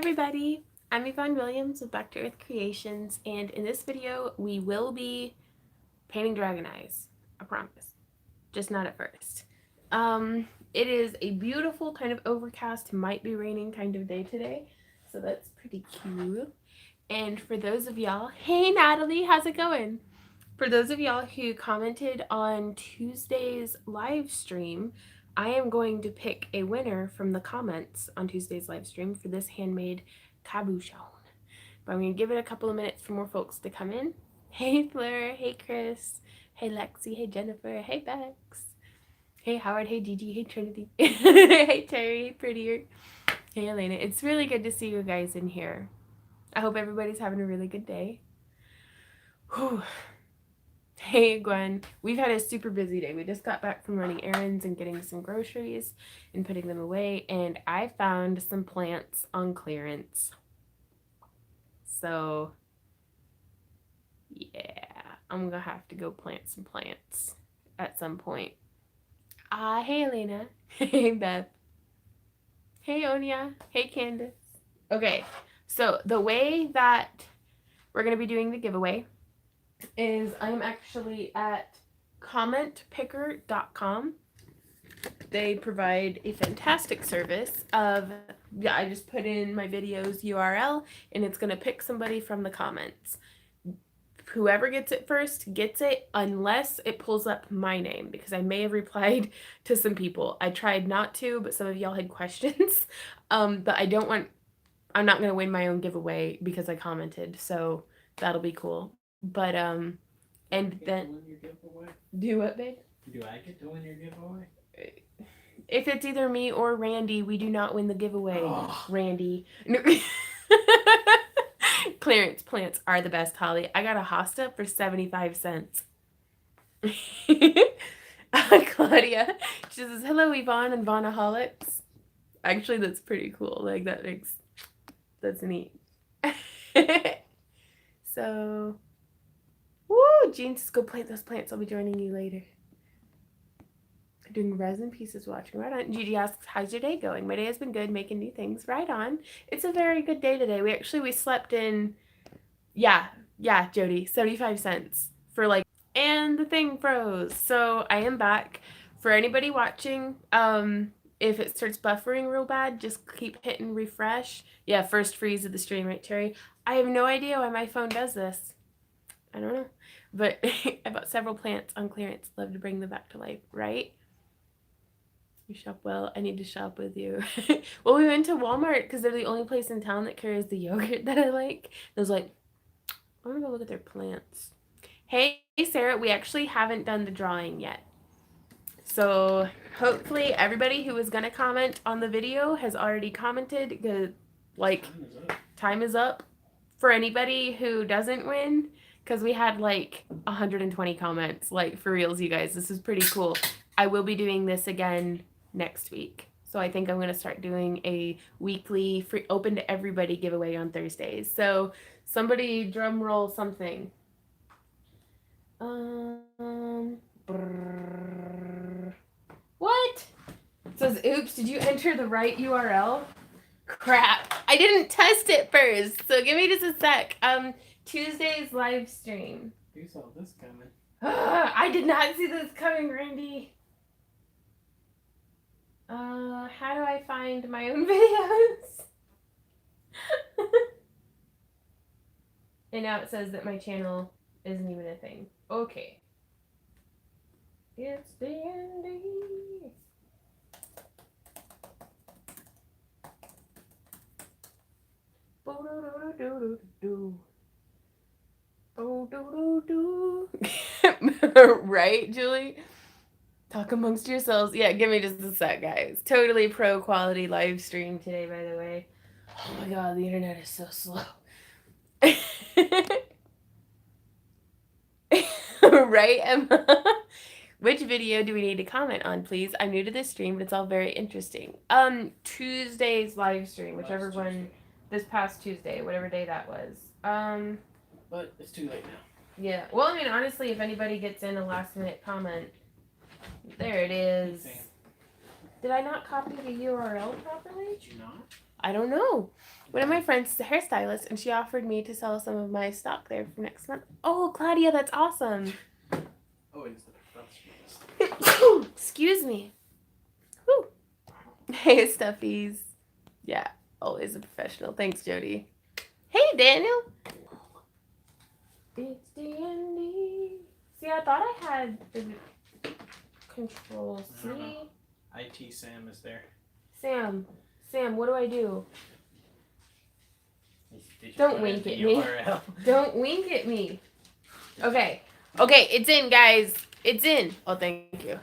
everybody, I'm Yvonne Williams with Back to Earth Creations, and in this video we will be painting dragon eyes. I promise. Just not at first. It is a beautiful kind of overcast, might be raining kind of day today, so that's pretty cute. And for those of y'all, hey Natalie, how's it going? For those of y'all who commented on Tuesday's live stream, I am going to pick a winner from the comments on Tuesday's live stream for this handmade cabochon. But I'm going to give it a couple of minutes for more folks to come in. Hey Fleur, hey Chris, hey Lexi, hey Jennifer, hey Bex, hey Howard, hey Gigi, hey Trinity, hey Terry, hey Prettier, hey Elena. It's really good to see you guys in here. I hope everybody's having a really good day. Whew. Hey Gwen, we've had a super busy day. We just got back from running errands and getting some groceries and putting them away, and I found some plants on clearance. So yeah, I'm gonna have to go plant some plants at some point. Hey Elena. Hey Beth. Hey Onia. Hey Candace. Okay, so the way that we're gonna be doing the giveaway is I'm actually at commentpicker.com. They provide a fantastic service of, yeah, I just put in my video's URL and it's going to pick somebody from the comments. Whoever gets it first gets it, unless it pulls up my name, because I may have replied to some people. I tried not to, but some of y'all had questions. But I'm not going to win my own giveaway because I commented, so that'll be cool. But and then do what, babe? Do I get to win your giveaway? If it's either me or Randy, we do not win the giveaway. Oh. Randy. No. Clearance plants are the best, Holly. I got a hosta for 75 cents. Claudia, she says, hello, Yvonne and Vonaholics. Actually, that's pretty cool. Like, that's neat. So, woo, Jean says, go plant those plants. I'll be joining you later. Doing resin pieces, watching. Right on. Gigi asks, how's your day going? My day has been good, making new things. Right on. It's a very good day today. We slept in, yeah, Jody, 75 cents for like, and the thing froze. So I am back. For anybody watching, if it starts buffering real bad, just keep hitting refresh. Yeah, first freeze of the stream, right, Terry? I have no idea why my phone does this. I don't know. But I bought several plants on clearance. Love to bring them back to life, right? You shop well. I need to shop with you. Well, we went to Walmart because they're the only place in town that carries the yogurt that I like. I was like, I'm gonna go look at their plants. Hey, Sarah, we actually haven't done the drawing yet. So hopefully everybody who was gonna comment on the video has already commented, because like time is up for anybody who doesn't win, because we had like 120 comments. Like, for reals, you guys, this is pretty cool. I will be doing this again next week. So I think I'm going to start doing a weekly free open to everybody giveaway on Thursdays. So somebody drum roll something. What? It says, oops, did you enter the right URL? Crap. I didn't test it first. So give me just a sec. Tuesday's live stream. You saw this coming. I did not see this coming, Randy. How do I find my own videos? And now it says that my channel isn't even a thing. Okay. It's dandy. Right, Julie? Talk amongst yourselves. Yeah, give me just a sec, guys. Totally pro quality live stream today, by the way. Oh my god, the internet is so slow. Right, Emma? Which video do we need to comment on, please? I'm new to this stream, but it's all very interesting. Tuesday's live stream, whichever one, this past Tuesday, whatever day that was. But it's too late now. Yeah. Well, I mean, honestly, if anybody gets in a last minute comment, there it is. Did I not copy the URL properly? Did you not? I don't know. One of my friends is a hairstylist, and she offered me to sell some of my stock there for next month. Oh, Claudia, that's awesome. Oh, it's the professionals. Excuse me. Woo. Hey, stuffies. Yeah, always a professional. Thanks, Jody. Hey, Daniel. It's D&D. See, I thought I had the control C. IT Sam is there. Sam, what do I do? Did you Don't put wink in at the me. URL? Don't wink at me. Okay. Okay, it's in, guys. It's in. Oh, thank you.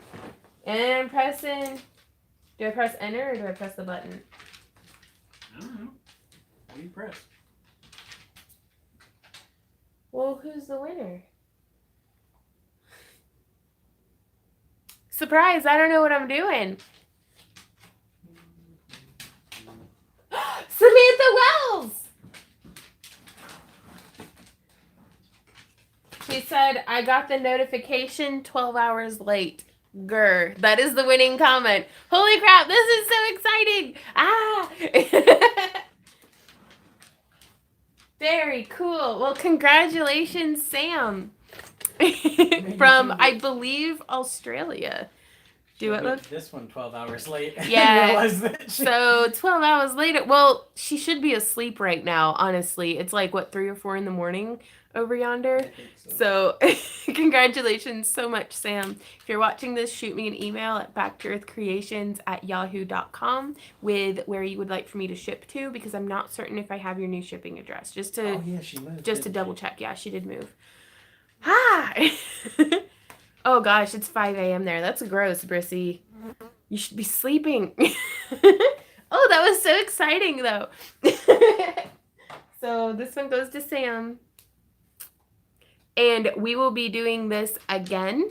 And I'm pressing. Do I press enter or do I press the button? I don't know. What do you press? Well, who's the winner? Surprise, I don't know what I'm doing. Samantha Wells! She said, I got the notification 12 hours late. Grr. That is the winning comment. Holy crap, this is so exciting. Ah! Very cool. Well, congratulations, Sam. From, I believe, Australia. Do it look? This one 12 hours late. Yeah. So 12 hours later. Well, she should be asleep right now, honestly. It's like, what, 3 or 4 in the morning over yonder? I think so. Congratulations so much, Sam. If you're watching this, shoot me an email at backtoearthcreations@yahoo.com with where you would like for me to ship to, because I'm not certain if I have your new shipping address. Just to, oh, yeah, she moved. Just to double check. Yeah, she did move. Hi! Oh gosh, it's 5 a.m. there. That's gross, Brissy. You should be sleeping. Oh, that was so exciting, though. So this one goes to Sam. And we will be doing this again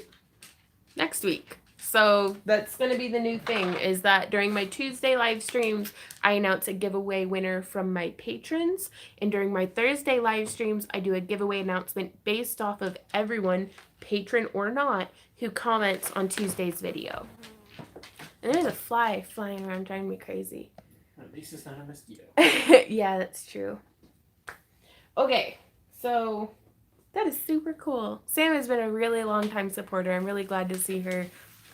next week. So that's going to be the new thing, is that during my Tuesday live streams, I announce a giveaway winner from my patrons. And during my Thursday live streams, I do a giveaway announcement based off of everyone, patron or not, who comments on Tuesday's video. And there's a fly flying around driving me crazy. At least it's not a mosquito. Yeah, that's true. Okay, so that is super cool. Sam has been a really long time supporter. I'm really glad to see her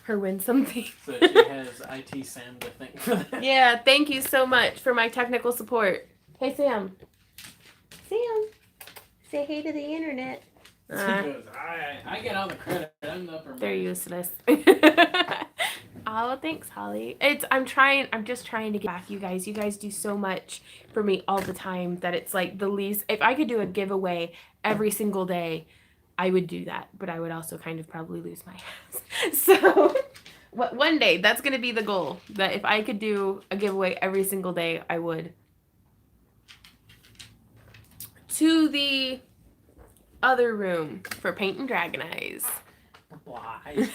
win something. So she has IT Sam to thank for that. Yeah, thank you so much for my technical support. Hey, Sam. Sam, say hey to the internet. He goes, I get all the credit. I'm the upper They're man. useless. Oh, thanks, Holly. I'm just trying to get back, you guys. You guys do so much for me all the time that it's like the least. If I could do a giveaway every single day, I would do that. But I would also kind of probably lose my ass. So one day, that's going to be the goal. That if I could do a giveaway every single day, I would. To the other room for paint and dragon eyes. Why?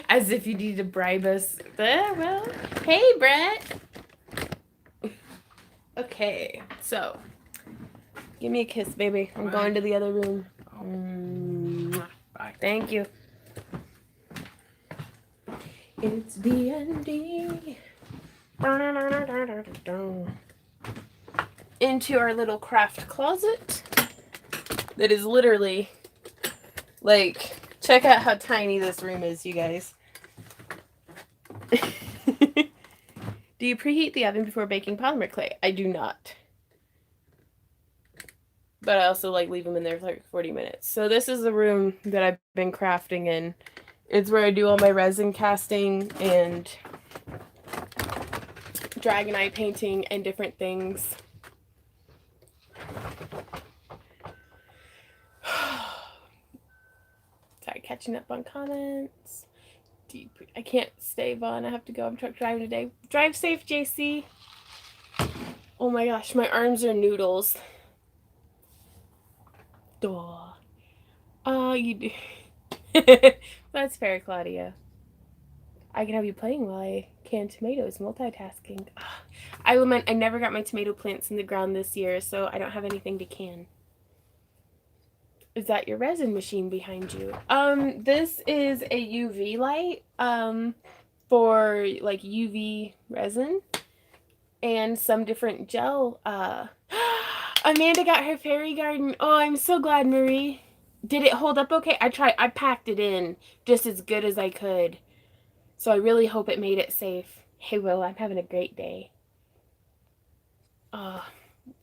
As if you need to bribe us. Well, hey, Brett. Okay, so give me a kiss, baby. I'm going to the other room. Bye. Thank you. It's D&D. Into our little craft closet. That is literally like, check out how tiny this room is, you guys. Do you preheat the oven before baking polymer clay? I do not. But I also like leave them in there for like 40 minutes. So this is the room that I've been crafting in. It's where I do all my resin casting and dragon eye painting and different things. Sorry, catching up on comments. I can't stay, Vaughn. I have to go. I'm truck driving today. Drive safe, JC. Oh my gosh, my arms are noodles. Duh. You do. That's fair, Claudia. I can have you playing while I can tomatoes, multitasking. I lament I never got my tomato plants in the ground this year, so I don't have anything to can. Is that your resin machine behind you? This is a UV light, for like UV resin. and some different gel. Amanda got her fairy garden. Oh, I'm so glad, Marie. Did it hold up okay? I packed it in just as good as I could. So I really hope it made it safe. Hey, Will, I'm having a great day. Oh,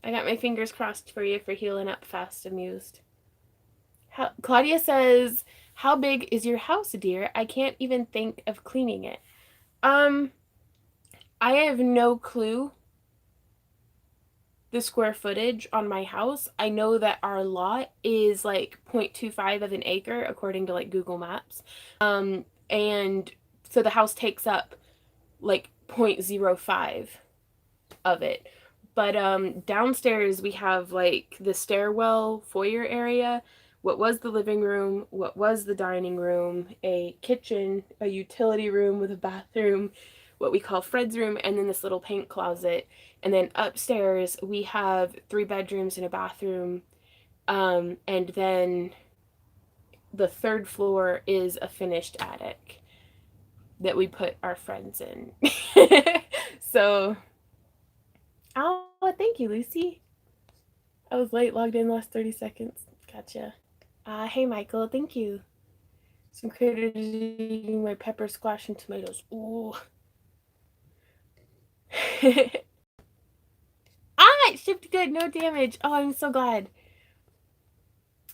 I got my fingers crossed for you for healing up fast, amused. Claudia says, how big is your house, dear? I can't even think of cleaning it. I have no clue the square footage on my house. I know that our lot is like 0.25 of an acre according to like Google Maps. And so the house takes up like 0.05 of it. But downstairs we have like the stairwell foyer area, what was the living room, what was the dining room, a kitchen, a utility room with a bathroom, what we call Fred's room, and then this little paint closet. And then upstairs we have 3 bedrooms and a bathroom. And then the 3rd floor is a finished attic that we put our friends in. So, oh, thank you, Lucy. I was late, logged in last 30 seconds. Gotcha. Hey, Michael, thank you. Some critters eating my pepper, squash, and tomatoes. Ooh. It shipped good, no damage. Oh, I'm so glad.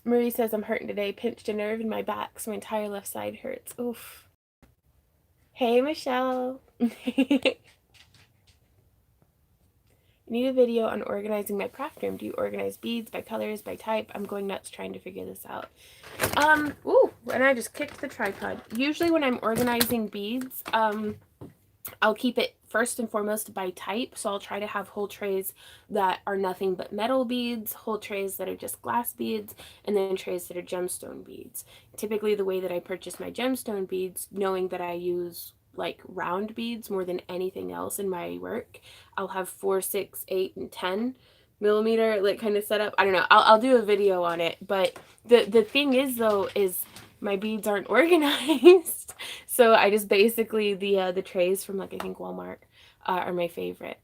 Marie says I'm hurting today. Pinched a nerve in my back, so my entire left side hurts. Oof. Hey, Michelle. Need a video on organizing my craft room. Do you organize beads by colors, by type? I'm going nuts trying to figure this out. Ooh, and I just kicked the tripod. Usually when I'm organizing beads, I'll keep it first and foremost by type. So I'll try to have whole trays that are nothing but metal beads, whole trays that are just glass beads, and then trays that are gemstone beads. Typically the way that I purchase my gemstone beads, knowing that I use like round beads more than anything else in my work, I'll have 4, 6, 8, and 10 millimeter like kind of setup. I don't know. I'll do a video on it. But the thing is though is my beads aren't organized. So I just basically the trays from like I think Walmart are my favorite.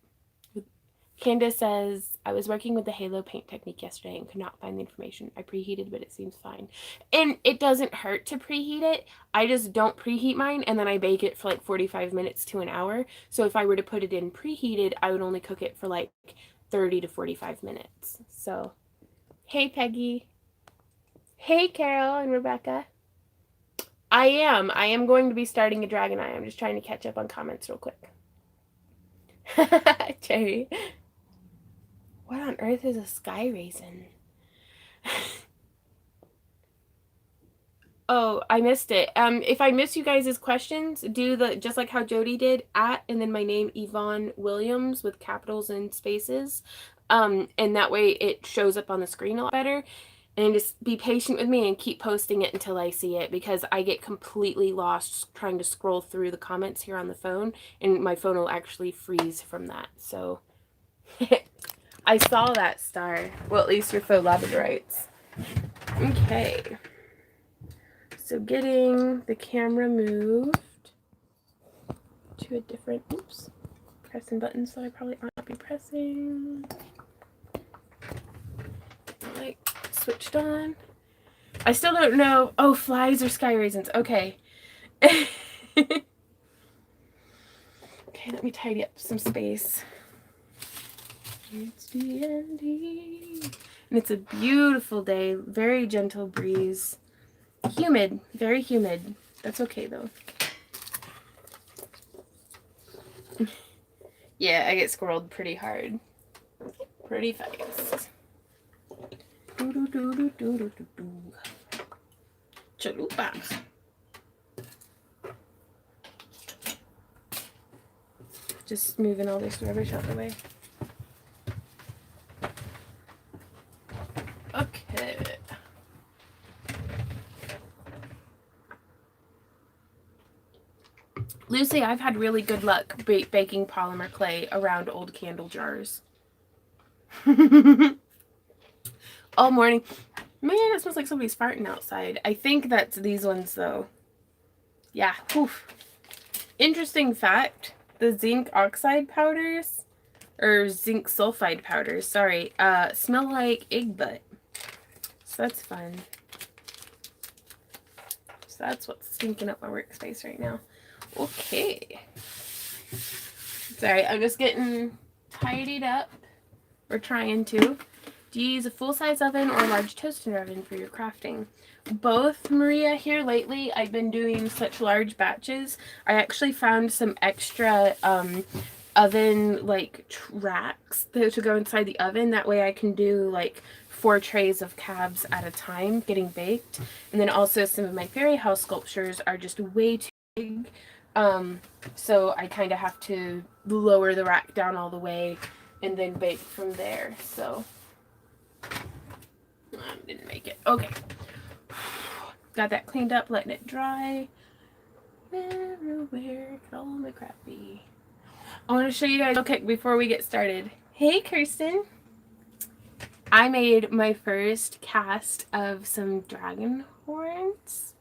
Candace says, I was working with the halo paint technique yesterday and could not find the information. I preheated, but it seems fine. And it doesn't hurt to preheat it. I just don't preheat mine, and then I bake it for like 45 minutes to an hour. So if I were to put it in preheated, I would only cook it for like 30 to 45 minutes. So, hey, Peggy. Hey, Carol and Rebecca. I am going to be starting a Dragon Eye. I'm just trying to catch up on comments real quick. Cherry. What on earth is a sky raisin? Oh, I missed it. If I miss you guys' questions, do the just like how Jody did, @ and then my name Yvonne Williams with capitals and spaces. And that way it shows up on the screen a lot better. And just be patient with me and keep posting it until I see it, because I get completely lost trying to scroll through the comments here on the phone, and my phone will actually freeze from that. So I saw that star. Well, at least your faux labradorites. Okay. So getting the camera moved to a different, oops, pressing buttons that I probably ought not be pressing. Like, switched on. I still don't know. Oh, flies or sky raisins. Okay. Okay, let me tidy up some space. It's D&D. And it's a beautiful day. Very gentle breeze. Humid. Very humid. That's okay, though. Yeah, I get squirreled pretty hard. Pretty fast. Chalupas. Just moving all this rubbish out of the way. Okay. Lucy, I've had really good luck baking polymer clay around old candle jars. All morning. Man, it smells like somebody's farting outside. I think that's these ones, though. Yeah. Oof. Interesting fact, the zinc oxide powders or zinc sulfide powders, sorry, smell like egg butt. So that's fun. So that's what's stinking up my workspace right now. Okay. Sorry, I'm just getting tidied up. We're trying to. Do you use a full-size oven or a large toaster oven for your crafting? Both, Maria. Here lately, I've been doing such large batches. I actually found some extra oven like racks to go inside the oven. That way I can do like 4 trays of cabs at a time getting baked. And then also some of my fairy house sculptures are just way too big. So I kind of have to lower the rack down all the way and then bake from there. So didn't make it. Okay. Got that cleaned up, letting it dry. Everywhere could all my crap be. I want to show you guys real quick before we get started. Hey, Kirsten. I made my first cast of some dragon horns.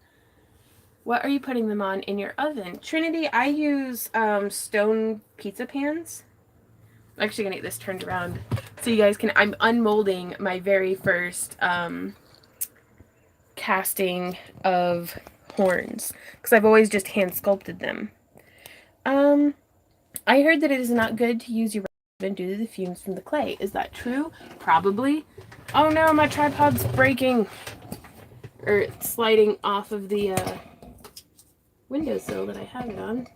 What are you putting them on in your oven? Trinity, I use stone pizza pans. I'm actually going to get this turned around so you guys can... I'm unmolding my very first casting of horns because I've always just hand sculpted them. I heard that it is not good to use your resin due to the fumes from the clay. Is that true? Probably. Oh no, my tripod's breaking. Or it's sliding off of the windowsill that I have it on.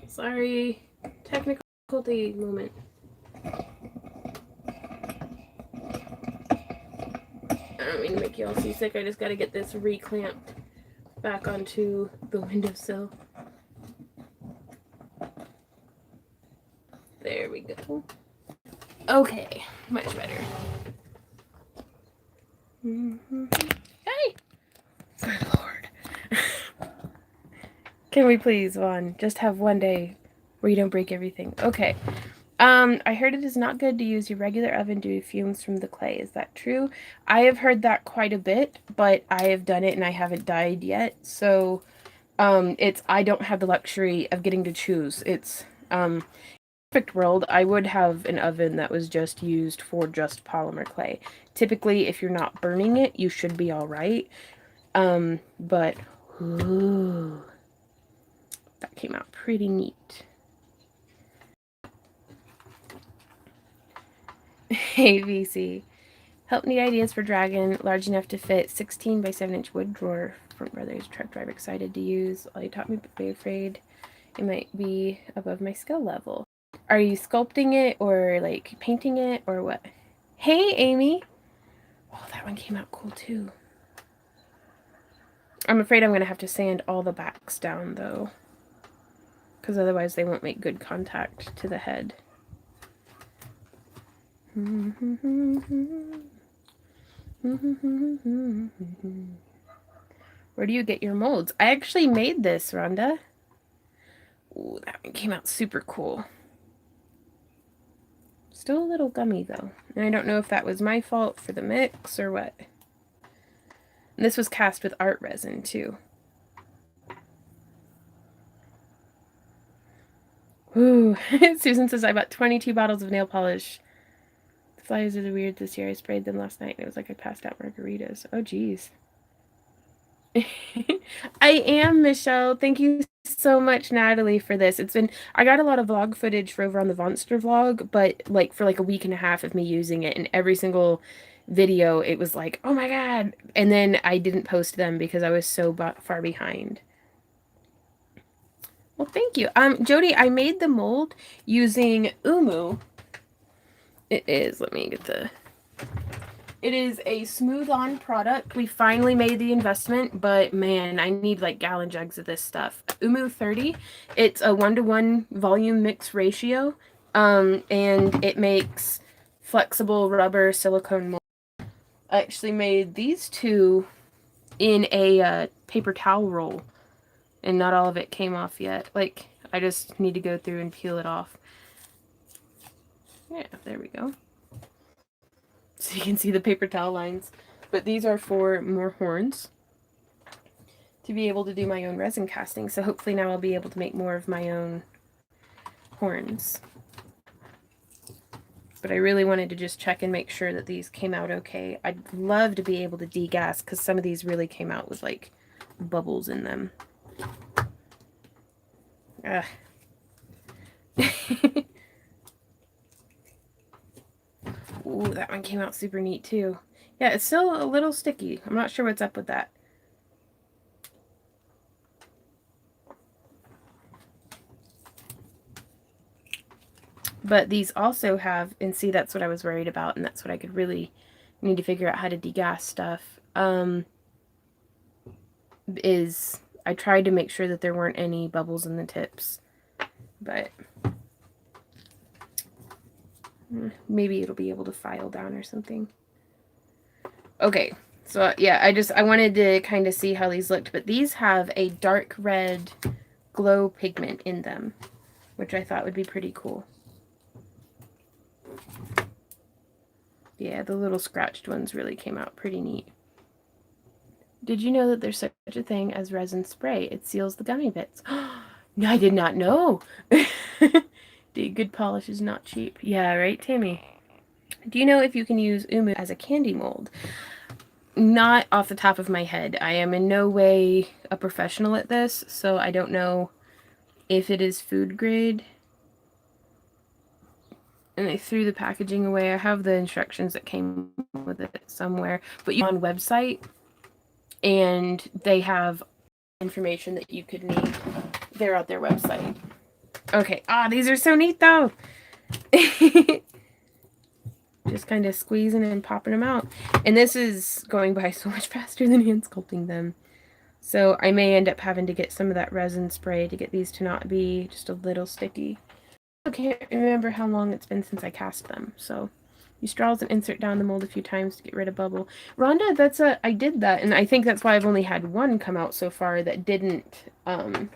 Sorry. Technical difficulty moment. I don't mean to make you all seasick. I just gotta get this reclamped back onto the windowsill. There we go. Okay, much better. Hey! Good Lord. Can we please, Vaughn, just have one day where you don't break everything? Okay. I heard it is not good to use your regular oven due to fumes from the clay. Is that true? I have heard that quite a bit, but I have done it and I haven't died yet. So, I don't have the luxury of getting to choose. It's, perfect world, I would have an oven that was just used for just polymer clay. Typically, if you're not burning it, you should be all right. But, ooh, that came out pretty neat. Hey, VC. Help need ideas for dragon large enough to fit 16 by 7-inch wood drawer. Front brother's truck driver excited to use. All he taught me, but be afraid it might be above my skill level. Are you sculpting it or like painting it or what? Hey, Amy. Oh, that one came out cool too. I'm afraid I'm going to have to sand all the backs down though, because otherwise they won't make good contact to the head. Where do you get your molds? I actually made this, Rhonda. Ooh, that one came out super cool. Still a little gummy though. And I don't know if that was my fault for the mix or what. And this was cast with art resin too. Ooh, Susan says I bought 22 bottles of nail polish. The flies are weird this year. I sprayed them last night and it was like I passed out margaritas. Oh, geez. I am, Michelle. Thank you so much, Natalie, for this. I got a lot of vlog footage for over on the Vonster vlog, but like for like a week and a half of me using it, and every single video it was like, oh my god. And then I didn't post them because I was so far behind. Well, thank you. Jody, I made the mold using Umu. It is, let me get the... It is a smooth-on product. We finally made the investment, but man, I need like gallon jugs of this stuff. Umu 30. It's a 1-to-1 volume mix ratio, and it makes flexible rubber silicone mold. I actually made these two in a paper towel roll, and not all of it came off yet. Like, I just need to go through and peel it off. Yeah, there we go. So you can see the paper towel lines. But these are for more horns to be able to do my own resin casting. So hopefully now I'll be able to make more of my own horns. But I really wanted to just check and make sure that these came out okay. I'd love to be able to degas because some of these really came out with like bubbles in them. Ugh. Ooh, that one came out super neat too. Yeah, it's still a little sticky. I'm not sure what's up with that. But these also have, and see, that's what I was worried about, and that's what I could really need to figure out how to degas stuff. Is I tried to make sure that there weren't any bubbles in the tips, but maybe it'll be able to file down or something. Okay, so yeah, I wanted to kind of see how these looked, but these have a dark red glow pigment in them, which I thought would be pretty cool. Yeah, the little scratched ones really came out pretty neat. Did you know that there's such a thing as resin spray? It seals the gummy bits. No, I did not know. Good polish is not cheap. Yeah, right, Tammy? Do you know if you can use umu as a candy mold? Not off the top of my head. I am in no way a professional at this, so I don't know if it is food grade. And I threw the packaging away. I have the instructions that came with it somewhere. But you on website, and they have information that you could need. They're at their website. Okay. Ah, these are so neat though. Just kind of squeezing and popping them out. And this is going by so much faster than hand sculpting them. So I may end up having to get some of that resin spray to get these to not be just a little sticky. I can't remember how long it's been since I cast them. So use straws and insert down the mold a few times to get rid of bubble. Rhonda, I did that, and I think that's why I've only had one come out so far that didn't, or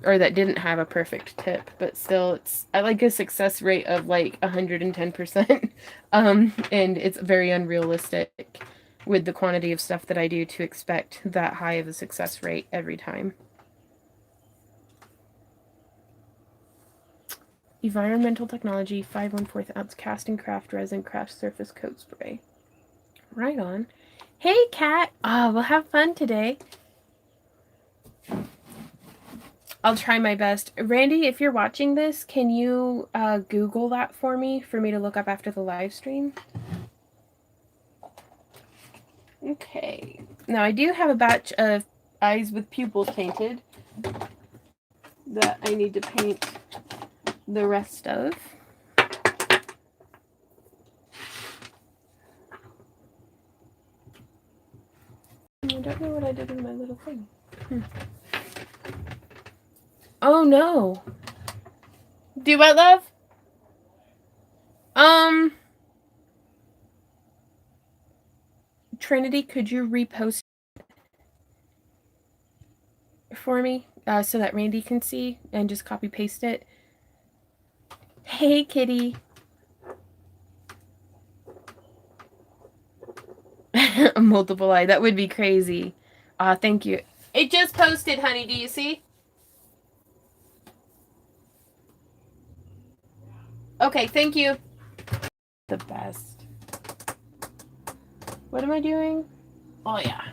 that didn't have a perfect tip, but still, I like a success rate of like 110%, and it's very unrealistic with the quantity of stuff that I do to expect that high of a success rate every time. Environmental Technology 5 1/4 ounce cast and craft resin craft surface coat spray. Right on. Hey, Kat. We'll have fun today. I'll try my best. Randy, if you're watching this, can you Google that for me to look up after the live stream? Okay. Now, I do have a batch of eyes with pupils painted that I need to paint the rest of. I don't know what I did with my little thing. Oh no. Do what, love? Trinity, could you repost for me so that Randy can see and just copy paste it? Hey, kitty. A multiple eye. That would be crazy. Thank you. It just posted, honey. Do you see? Okay, thank you. The best. What am I doing? Oh, yeah.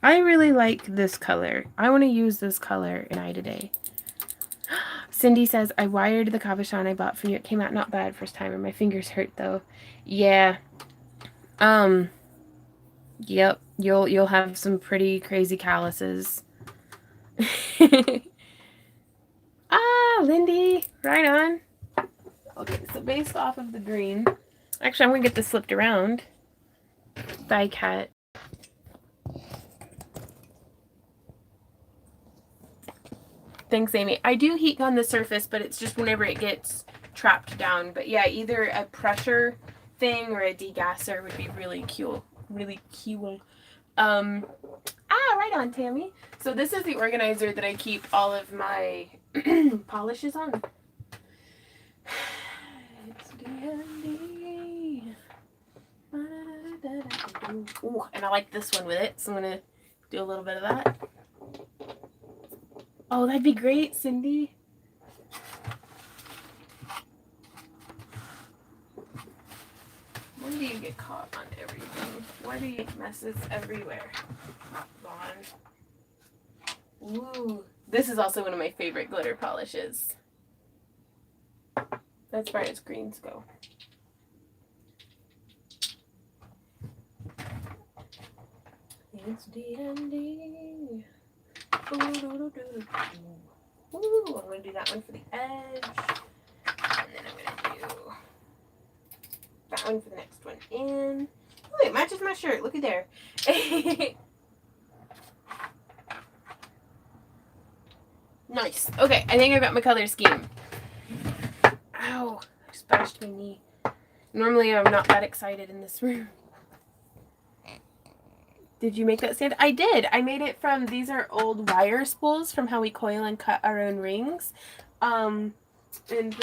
I really like this color. I want to use this color in eye today. Cindy says, I wired the cabochon I bought from you. It came out not bad first time, and my fingers hurt, though. Yeah. Yep. You'll have some pretty crazy calluses. Lindy. Right on. Okay, so based off of the green... Actually, I'm going to get this flipped around. Bye, Cat. Thanks, Amy. I do heat gun the surface, but it's just whenever it gets trapped down. But yeah, either a pressure thing or a degasser would be really cool. Really cool. Right on, Tammy. So this is the organizer that I keep all of my polishes on. It's dandy. Ooh, and I like this one with it, so I'm gonna do a little bit of that. Oh, that'd be great, Cindy. do you get caught on everything? Why do you make messes everywhere? Vaughn. Ooh. This is also one of my favorite glitter polishes. As far as greens go. It's D&D. Ooh, I'm going to do that one for the edge. And then I'm going to do that one for the next one in. Oh, it matches my shirt. Looky there. Nice. Okay, I think I got my color scheme. Ow, I splashed my knee. Normally I'm not that excited in this room. Did you make that stand? I did. I made it from, these are old wire spools from how we coil and cut our own rings. And then,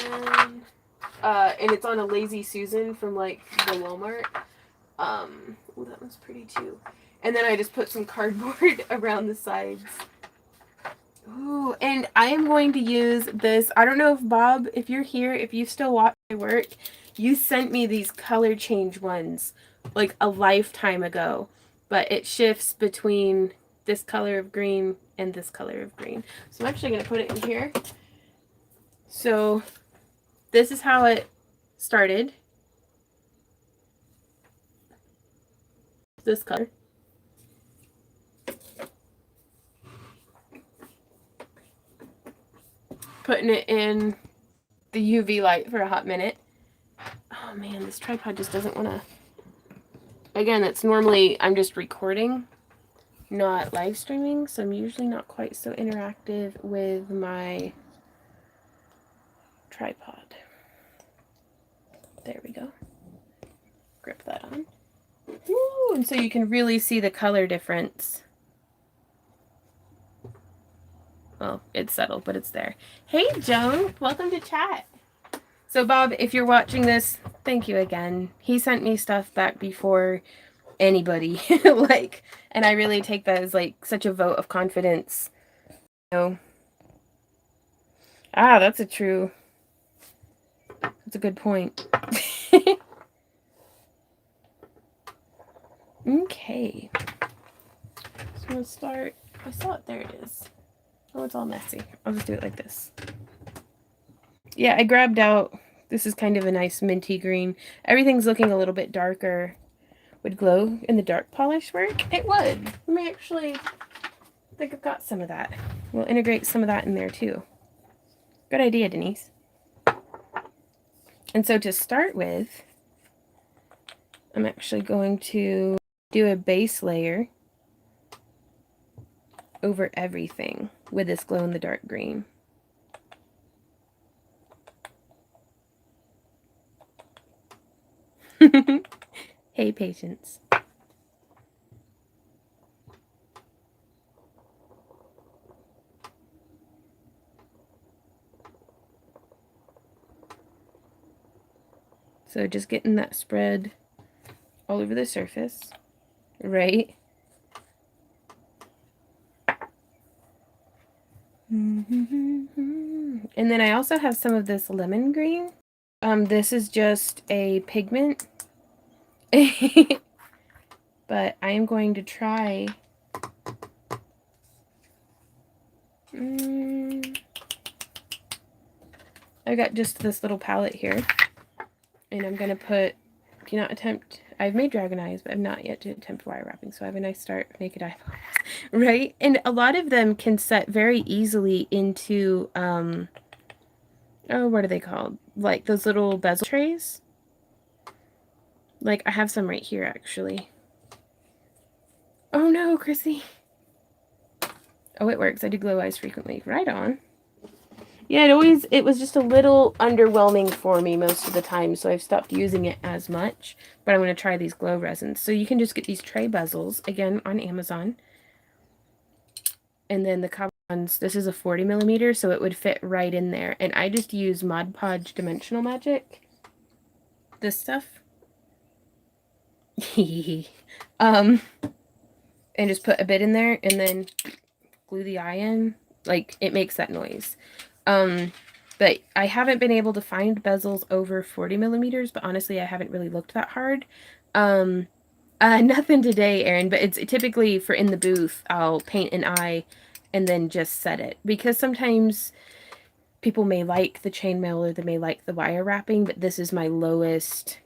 and it's on a Lazy Susan from like the Walmart. Oh, that one's pretty too. And then I just put some cardboard around the sides. Ooh, and I am going to use this. I don't know if Bob, if you're here, if you still watch my work, you sent me these color change ones like a lifetime ago. But it shifts between this color of green and this color of green. So I'm actually going to put it in here. So this is how it started. This color. Putting it in the UV light for a hot minute. Oh man, this tripod just doesn't want to. Again, it's normally, I'm just recording, not live streaming, so I'm usually not quite so interactive with my tripod. There we go. Grip that on. Woo, and so you can really see the color difference. Well, it's subtle, but it's there. Hey, Joan, welcome to chat. So, Bob, if you're watching this, thank you again. He sent me stuff back before anybody, like, and I really take that as, like, such a vote of confidence. You know? Ah, that's a good point. Okay. So I'm gonna start, I saw it, there it is. Oh, it's all messy. I'll just do it like this. Yeah, I grabbed out, this is kind of a nice minty green. Everything's looking a little bit darker. Would glow in the dark polish work? It would. Let me actually, I think I've got some of that. We'll integrate some of that in there too. Good idea, Denise. And so to start with, I'm actually going to do a base layer over everything with this glow in the dark green. Hey, Patience. So just getting that spread all over the surface, right? And then I also have some of this lemon green. This is just a pigment. But I am going to try I got just this little palette here, and I'm gonna put, do not attempt, I've made dragon eyes, but I've not yet to attempt wire wrapping, so I have a nice start naked eyeballs, right? And a lot of them can set very easily into oh, what are they called, like those little bezel trays. Like I have some right here actually. Oh no, Chrissy. Oh, it works. I do glow eyes frequently. Right on. Yeah, it was just a little underwhelming for me most of the time, so I've stopped using it as much. But I'm going to try these glow resins. So you can just get these tray bezels, again, on Amazon. And then the cover ones, this is a 40 millimeter, so it would fit right in there. And I just use Mod Podge Dimensional Magic. This stuff. And just put a bit in there, and then glue the eye in. Like, it makes that noise. But I haven't been able to find bezels over 40 millimeters, but honestly, I haven't really looked that hard. Nothing today, Erin, but it's typically for in the booth, I'll paint an eye and then just set it. Because sometimes people may like the chainmail or they may like the wire wrapping, but this is my lowest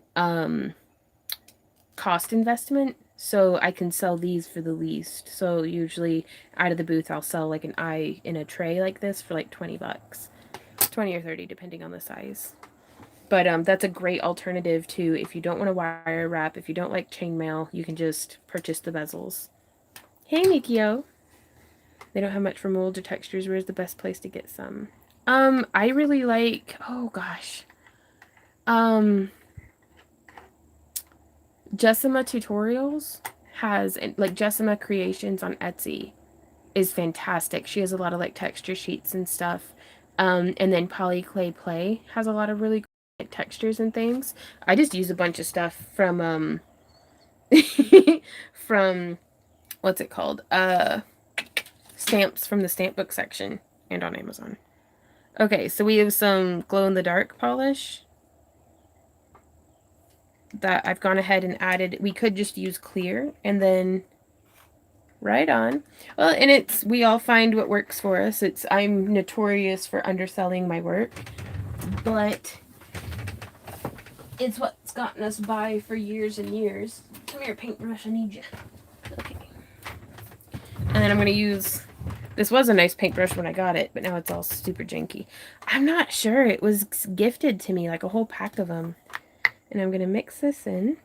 cost investment. So I can sell these for the least. So usually out of the booth, I'll sell like an eye in a tray like this for like 20 bucks. 20 or 30 depending on the size. But that's a great alternative to if you don't want to wire wrap, if you don't like chainmail, you can just purchase the bezels. Hey Mikio. They don't have much for molds or textures. Where's the best place to get some? I really like, oh gosh. Jessima Tutorials has, like Jessima Creations on Etsy is fantastic. She has a lot of like texture sheets and stuff. And then Polyclay Play has a lot of really great textures and things. I just use a bunch of stuff from from what's it called? Stamps from the stamp book section and on Amazon. Okay, so we have some glow in the dark polish that I've gone ahead and added. We could just use clear and then right on. Well, and it's, we all find what works for us. I'm notorious for underselling my work, but it's what's gotten us by for years and years. Come here, paintbrush, I need you. Okay. And then I'm going to use, this was a nice paintbrush when I got it, but now it's all super janky. I'm not sure. It was gifted to me, like a whole pack of them. And I'm going to mix this in.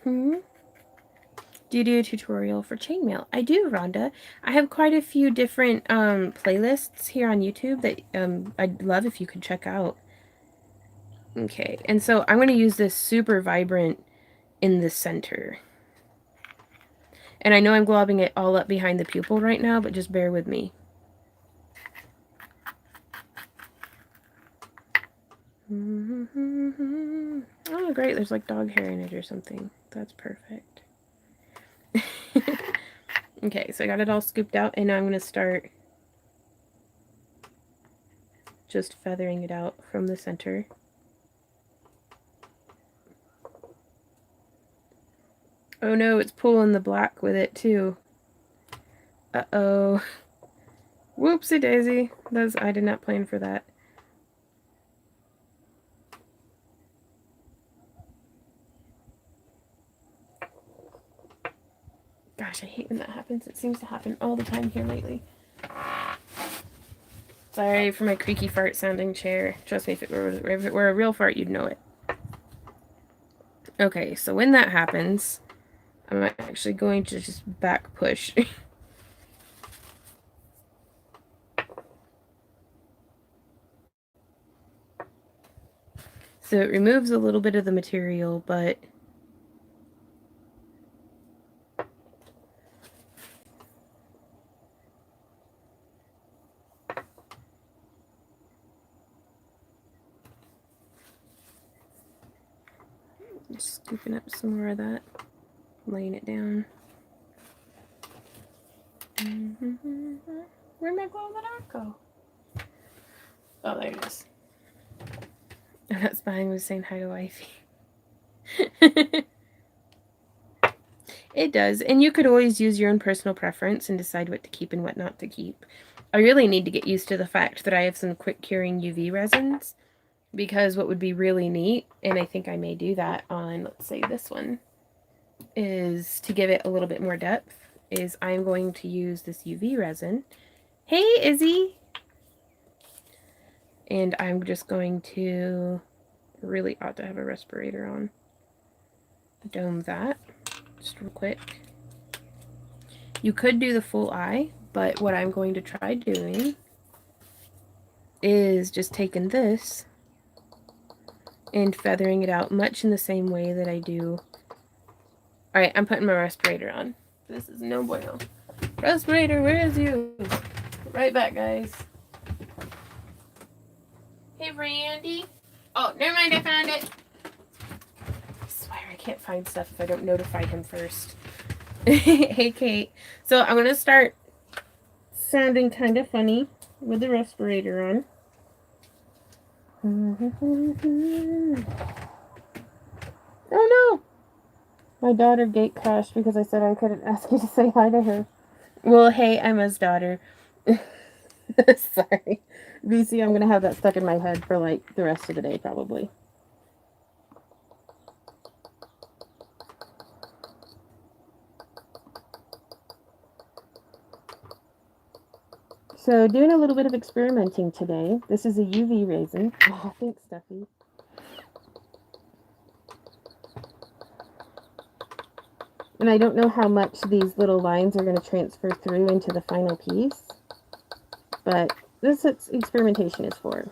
Do you do a tutorial for chainmail? I do, Rhonda. I have quite a few different playlists here on YouTube that I'd love if you could check out. Okay, and so I'm going to use this super vibrant in the center. And I know I'm globbing it all up behind the pupil right now, but just bear with me. Oh, great. There's like dog hair in it or something. That's perfect. Okay, so I got it all scooped out, and now I'm going to start just feathering it out from the center. Oh no, it's pulling the black with it too. Uh-oh. Whoopsie daisy. I did not plan for that. Gosh, I hate when that happens. It seems to happen all the time here lately. Sorry for my creaky fart sounding chair. Trust me, if it were a real fart, you'd know it. Okay, so when that happens, I'm actually going to just back push. So it removes a little bit of the material, but just scooping up some more of that, laying it down. Where'd my glow in the dark go? Oh, there it is. I'm not spying, was saying hi to wifey. It does, and you could always use your own personal preference and decide what to keep and what not to keep. I really need to get used to the fact that I have some quick curing UV resins, because what would be really neat, and I think I may do that on, let's say this one, is to give it a little bit more depth, is I'm going to use this UV resin. Hey, Izzy! And I'm just going to, really ought to have a respirator on, dome that, just real quick. You could do the full eye, but what I'm going to try doing is just taking this and feathering it out much in the same way that I do. Alright, I'm putting my respirator on. This is no bueno. Respirator, where is you? Right back, guys. Hey, Randy. Oh, never mind, I found it. I swear I can't find stuff if I don't notify him first. Hey, Kate. So I'm going to start sounding kind of funny with the respirator on. Oh, no. My daughter gate crashed because I said I couldn't ask you to say hi to her. Well, hey, Emma's daughter. Sorry. BC, I'm going to have that stuck in my head for like the rest of the day probably. So doing a little bit of experimenting today. This is a UV resin. Oh, thanks, Steffi. And I don't know how much these little lines are going to transfer through into the final piece. But this experimentation is for.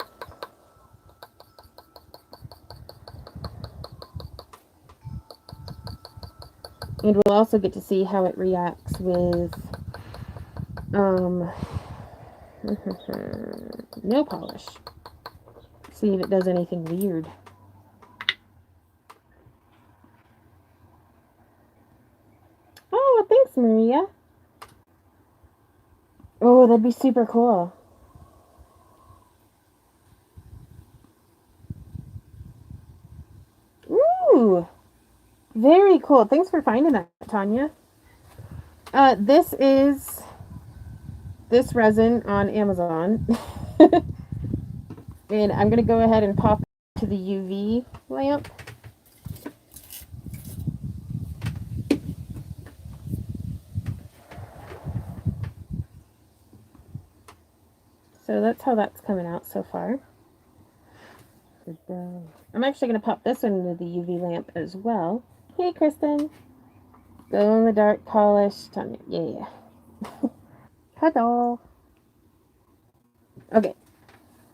And we'll also get to see how it reacts with nail polish. See if it does anything weird. Oh, thanks, Maria. Oh, that'd be super cool. Ooh, very cool. Thanks for finding that, Tanya. This is this resin on Amazon. And I'm going to go ahead and pop to the UV lamp. So that's how that's coming out so far. I'm actually going to pop this one into the UV lamp as well. Hey, Kristen. Glow in the dark polish. Tanya. Yeah. Hello. Okay.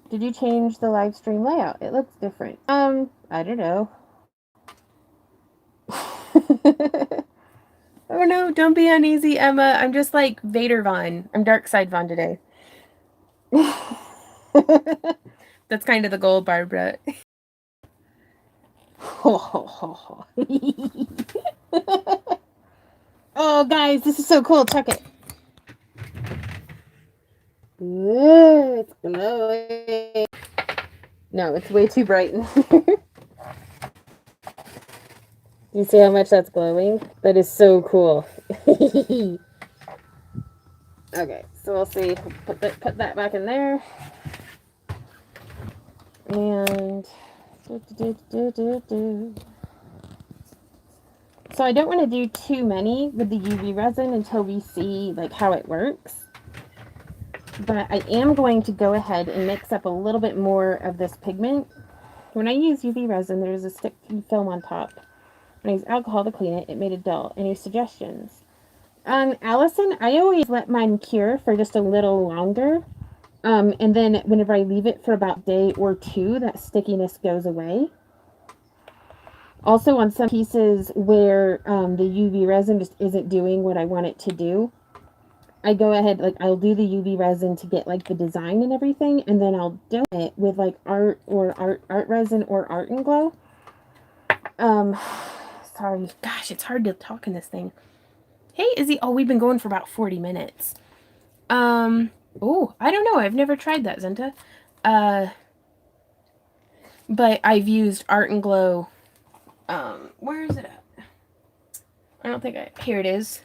Did you change the live stream layout? It looks different. I don't know. Oh no, don't be uneasy, Emma. I'm just like Vader Von. I'm Dark Side Von today. That's kind of the goal, Barbara. Oh, guys, this is so cool. Check it. Ooh, it's glowing. No, it's way too bright. You see how much that's glowing? That is so cool. Okay, so we'll see. Put that back in there. And so I don't want to do too many with the UV resin until we see like how it works. But I am going to go ahead and mix up a little bit more of this pigment. When I use UV resin, there's a sticky film on top. When I use alcohol to clean it, it made it dull. Any suggestions? Allison, I always let mine cure for just a little longer. And then whenever I leave it for about a day or two, that stickiness goes away. Also, on some pieces where the UV resin just isn't doing what I want it to do, I go ahead, like, I'll do the UV resin to get, like, the design and everything, and then I'll do it with, like, art resin or Art and Glow. Sorry. Gosh, it's hard to talk in this thing. Hey, Izzy. Oh, we've been going for about 40 minutes. Oh, I don't know. I've never tried that, Zenta. But I've used Art and Glow. Where is it at? I don't think here it is.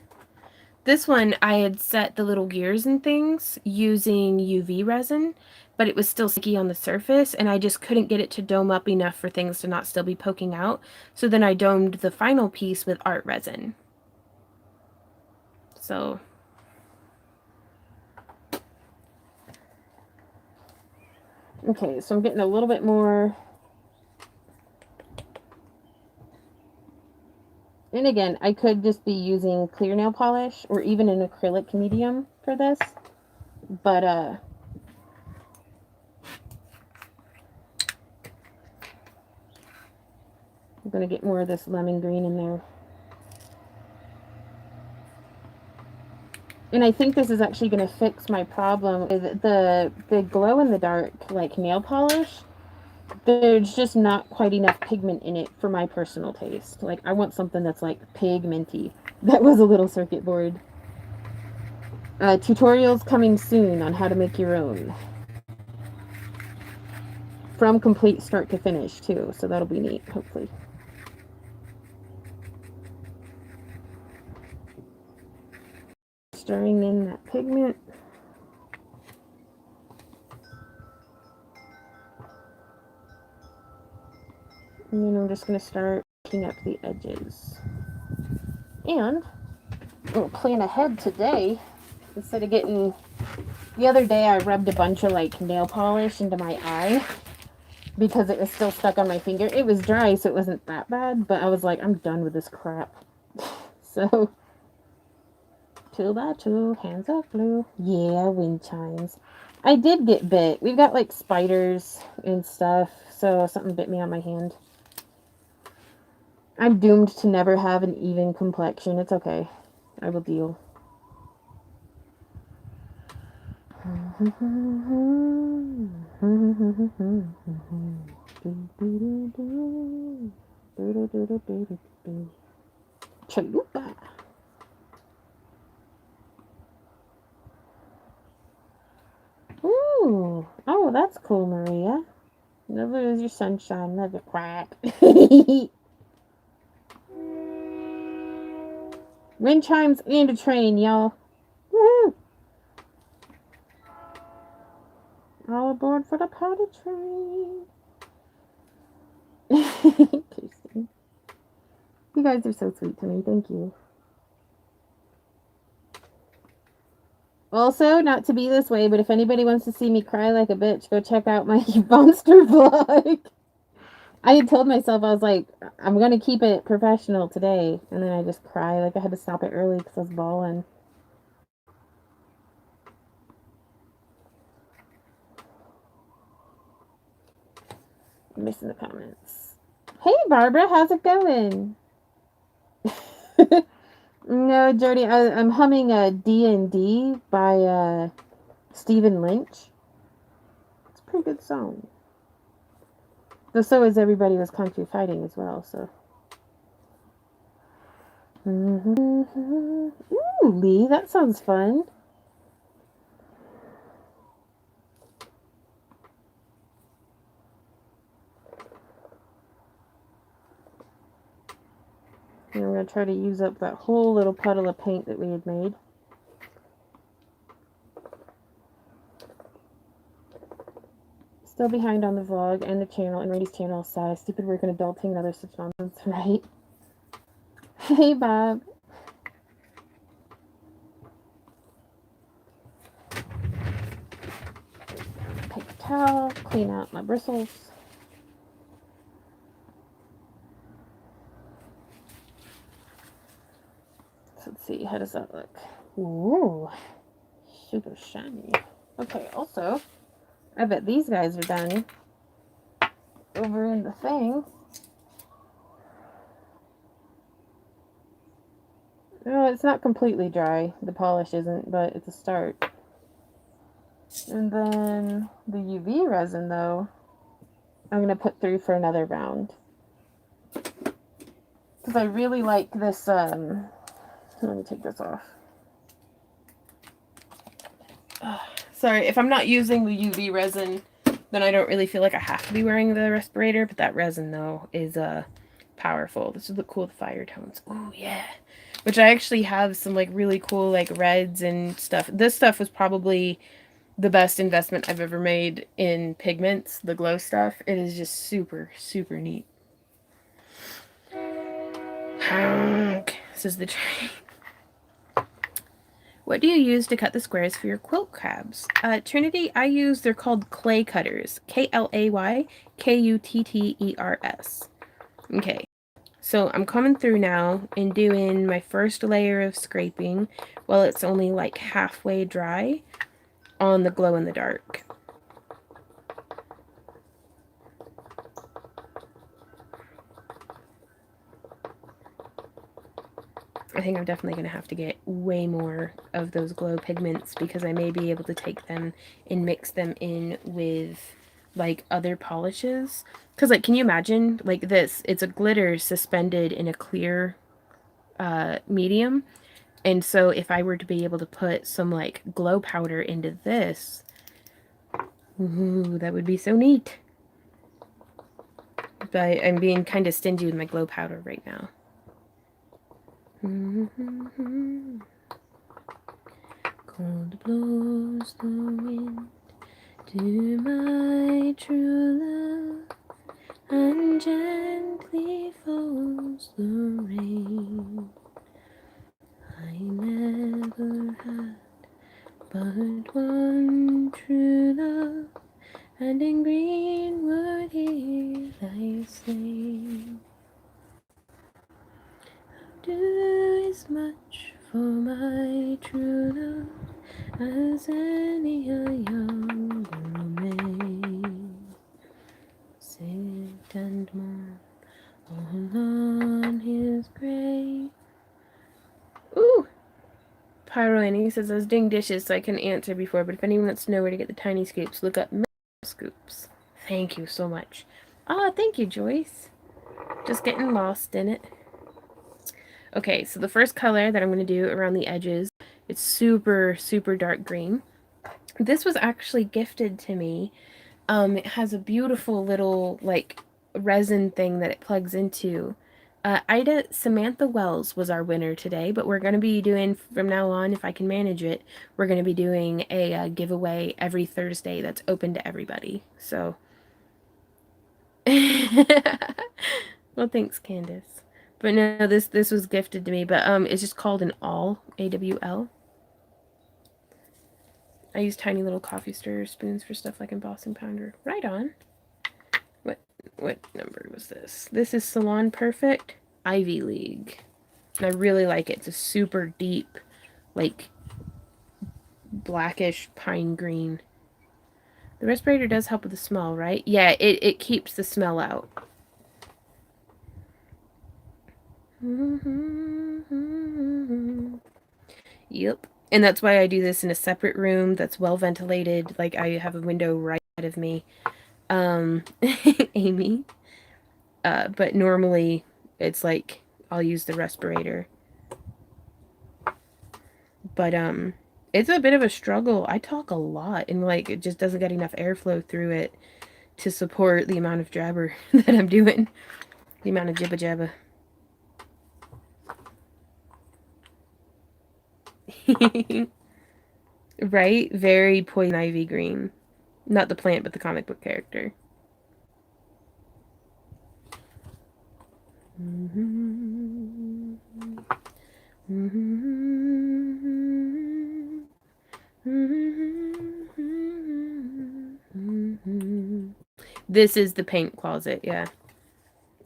This one, I had set the little gears and things using UV resin, but it was still sticky on the surface, and I just couldn't get it to dome up enough for things to not still be poking out. So then I domed the final piece with art resin. So okay, so I'm getting a little bit more. And again, I could just be using clear nail polish or even an acrylic medium for this. But, I'm going to get more of this lemon green in there. And I think this is actually going to fix my problem with the glow in the dark, like, nail polish. there's just not quite enough pigment in it for my personal taste. Like, I want something that's like pigmenty. That was a little circuit board. Tutorials coming soon on how to make your own. From complete start to finish, too. So that'll be neat, hopefully. Stirring in that pigment. And then I'm just going to start picking up the edges. And I'm going to plan ahead today. Instead of getting... The other day I rubbed a bunch of like nail polish into my eye because it was still stuck on my finger. It was dry, so it wasn't that bad, but I was like, I'm done with this crap. So, 2x2, hands off blue. Yeah, wind chimes. I did get bit. We've got like spiders and stuff, so something bit me on my hand. I'm doomed to never have an even complexion. It's okay. I will deal. Chalupa. Ooh. Oh, that's cool, Maria. Never lose your sunshine, never crack. Wind chimes and a train, y'all. Woohoo! All aboard for the party train. Kirsten. You guys are so sweet to me. Thank you. Also, not to be this way, but if anybody wants to see me cry like a bitch, go check out my monster vlog. I had told myself, I was like, I'm going to keep it professional today. And then I just cry. Like, I had to stop it early because I was bawling. I'm missing the comments. Hey, Barbara, how's it going? No, Jody, I'm humming a D&D by Stephen Lynch. It's a pretty good song. Though so is Everybody Was Kung Fu Fighting as well, so. Ooh, Lee, that sounds fun. And I'm going to try to use up that whole little puddle of paint that we had made. Still behind on the vlog and the channel and Rady's channel. Sigh, stupid work and adulting and other such nonsense, right? Hey, Bob. Paper towel, clean out my bristles. So let's see, how does that look? Ooh, super shiny. Okay, also, I bet these guys are done over in the thing. No, it's not completely dry. The polish isn't, but it's a start. And then the UV resin, though, I'm going to put through for another round. Because I really like this, let me take this off. Sorry, if I'm not using the UV resin, then I don't really feel like I have to be wearing the respirator, but that resin, though, is powerful. This is the cool fire tones. Oh, yeah. Which I actually have some, like, really cool, like, reds and stuff. This stuff was probably the best investment I've ever made in pigments, the glow stuff. It is just super, super neat. This is the train. What do you use to cut the squares for your quilt crabs? Trinity, I use, they're called clay cutters. KlayKutters. Okay, so I'm coming through now and doing my first layer of scraping while it's only like halfway dry on the glow in the dark. I think I'm definitely going to have to get way more of those glow pigments because I may be able to take them and mix them in with like other polishes. Because like, can you imagine like this? It's a glitter suspended in a clear medium. And so if I were to be able to put some like glow powder into this, ooh, that would be so neat. But I'm being kind of stingy with my glow powder right now. Cold blows the wind to my true love, and gently falls the rain. I never had but one true love, and in greenwood he lies slain. Do as much for my true love as any a young girl may. Sit and mourn all on his grave. Ooh! Pyro Annie says, I was doing dishes so I couldn't answer before, but if anyone wants to know where to get the tiny scoops, look up scoops. Thank you so much. Ah, thank you, Joyce. Just getting lost in it. Okay, so the first color that I'm going to do around the edges, it's super, super dark green. This was actually gifted to me. It has a beautiful little, like, resin thing that it plugs into. Samantha Wells was our winner today, but we're going to be doing, from now on, if I can manage it, we're going to be doing a giveaway every Thursday that's open to everybody. So, well, thanks, Candace. But no, this was gifted to me, but it's just called an awl, AWL. I use tiny little coffee stirrer spoons for stuff like embossing powder. Right on. What number was this? This is Salon Perfect Ivy League. And I really like it. It's a super deep, like, blackish pine green. The respirator does help with the smell, right? Yeah, it keeps the smell out. Yep. And that's why I do this in a separate room that's well ventilated. Like, I have a window right ahead of me. Amy. But normally it's like I'll use the respirator. But it's a bit of a struggle. I talk a lot and like it just doesn't get enough airflow through it to support the amount of jabber that I'm doing. The amount of jibba jabba. Right? Very poison ivy green. Not the plant, but the comic book character. This is the paint closet, yeah.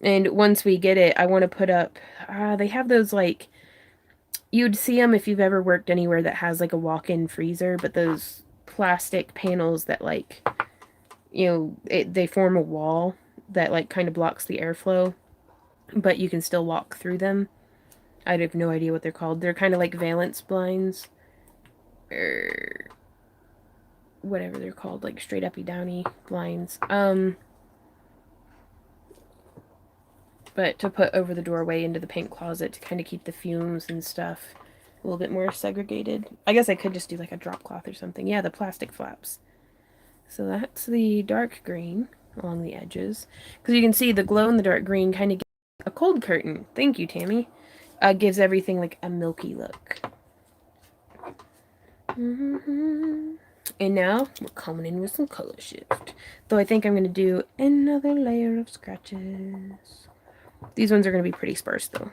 And once we get it, I want to put up, they have those like, you'd see them if you've ever worked anywhere that has like a walk-in freezer, but those plastic panels that like, you know, they form a wall that like kind of blocks the airflow, but you can still walk through them. I have no idea what they're called. They're kind of like valance blinds, or whatever they're called, like straight uppy downy blinds. But to put over the doorway into the paint closet to kind of keep the fumes and stuff a little bit more segregated. I guess I could just do like a drop cloth or something. Yeah, the plastic flaps. So that's the dark green along the edges. Because you can see the glow in the dark green kind of gives a cold curtain. Thank you, Tammy. Gives everything like a milky look. And now we're coming in with some color shift. Though I think I'm going to do another layer of scratches. These ones are going to be pretty sparse though.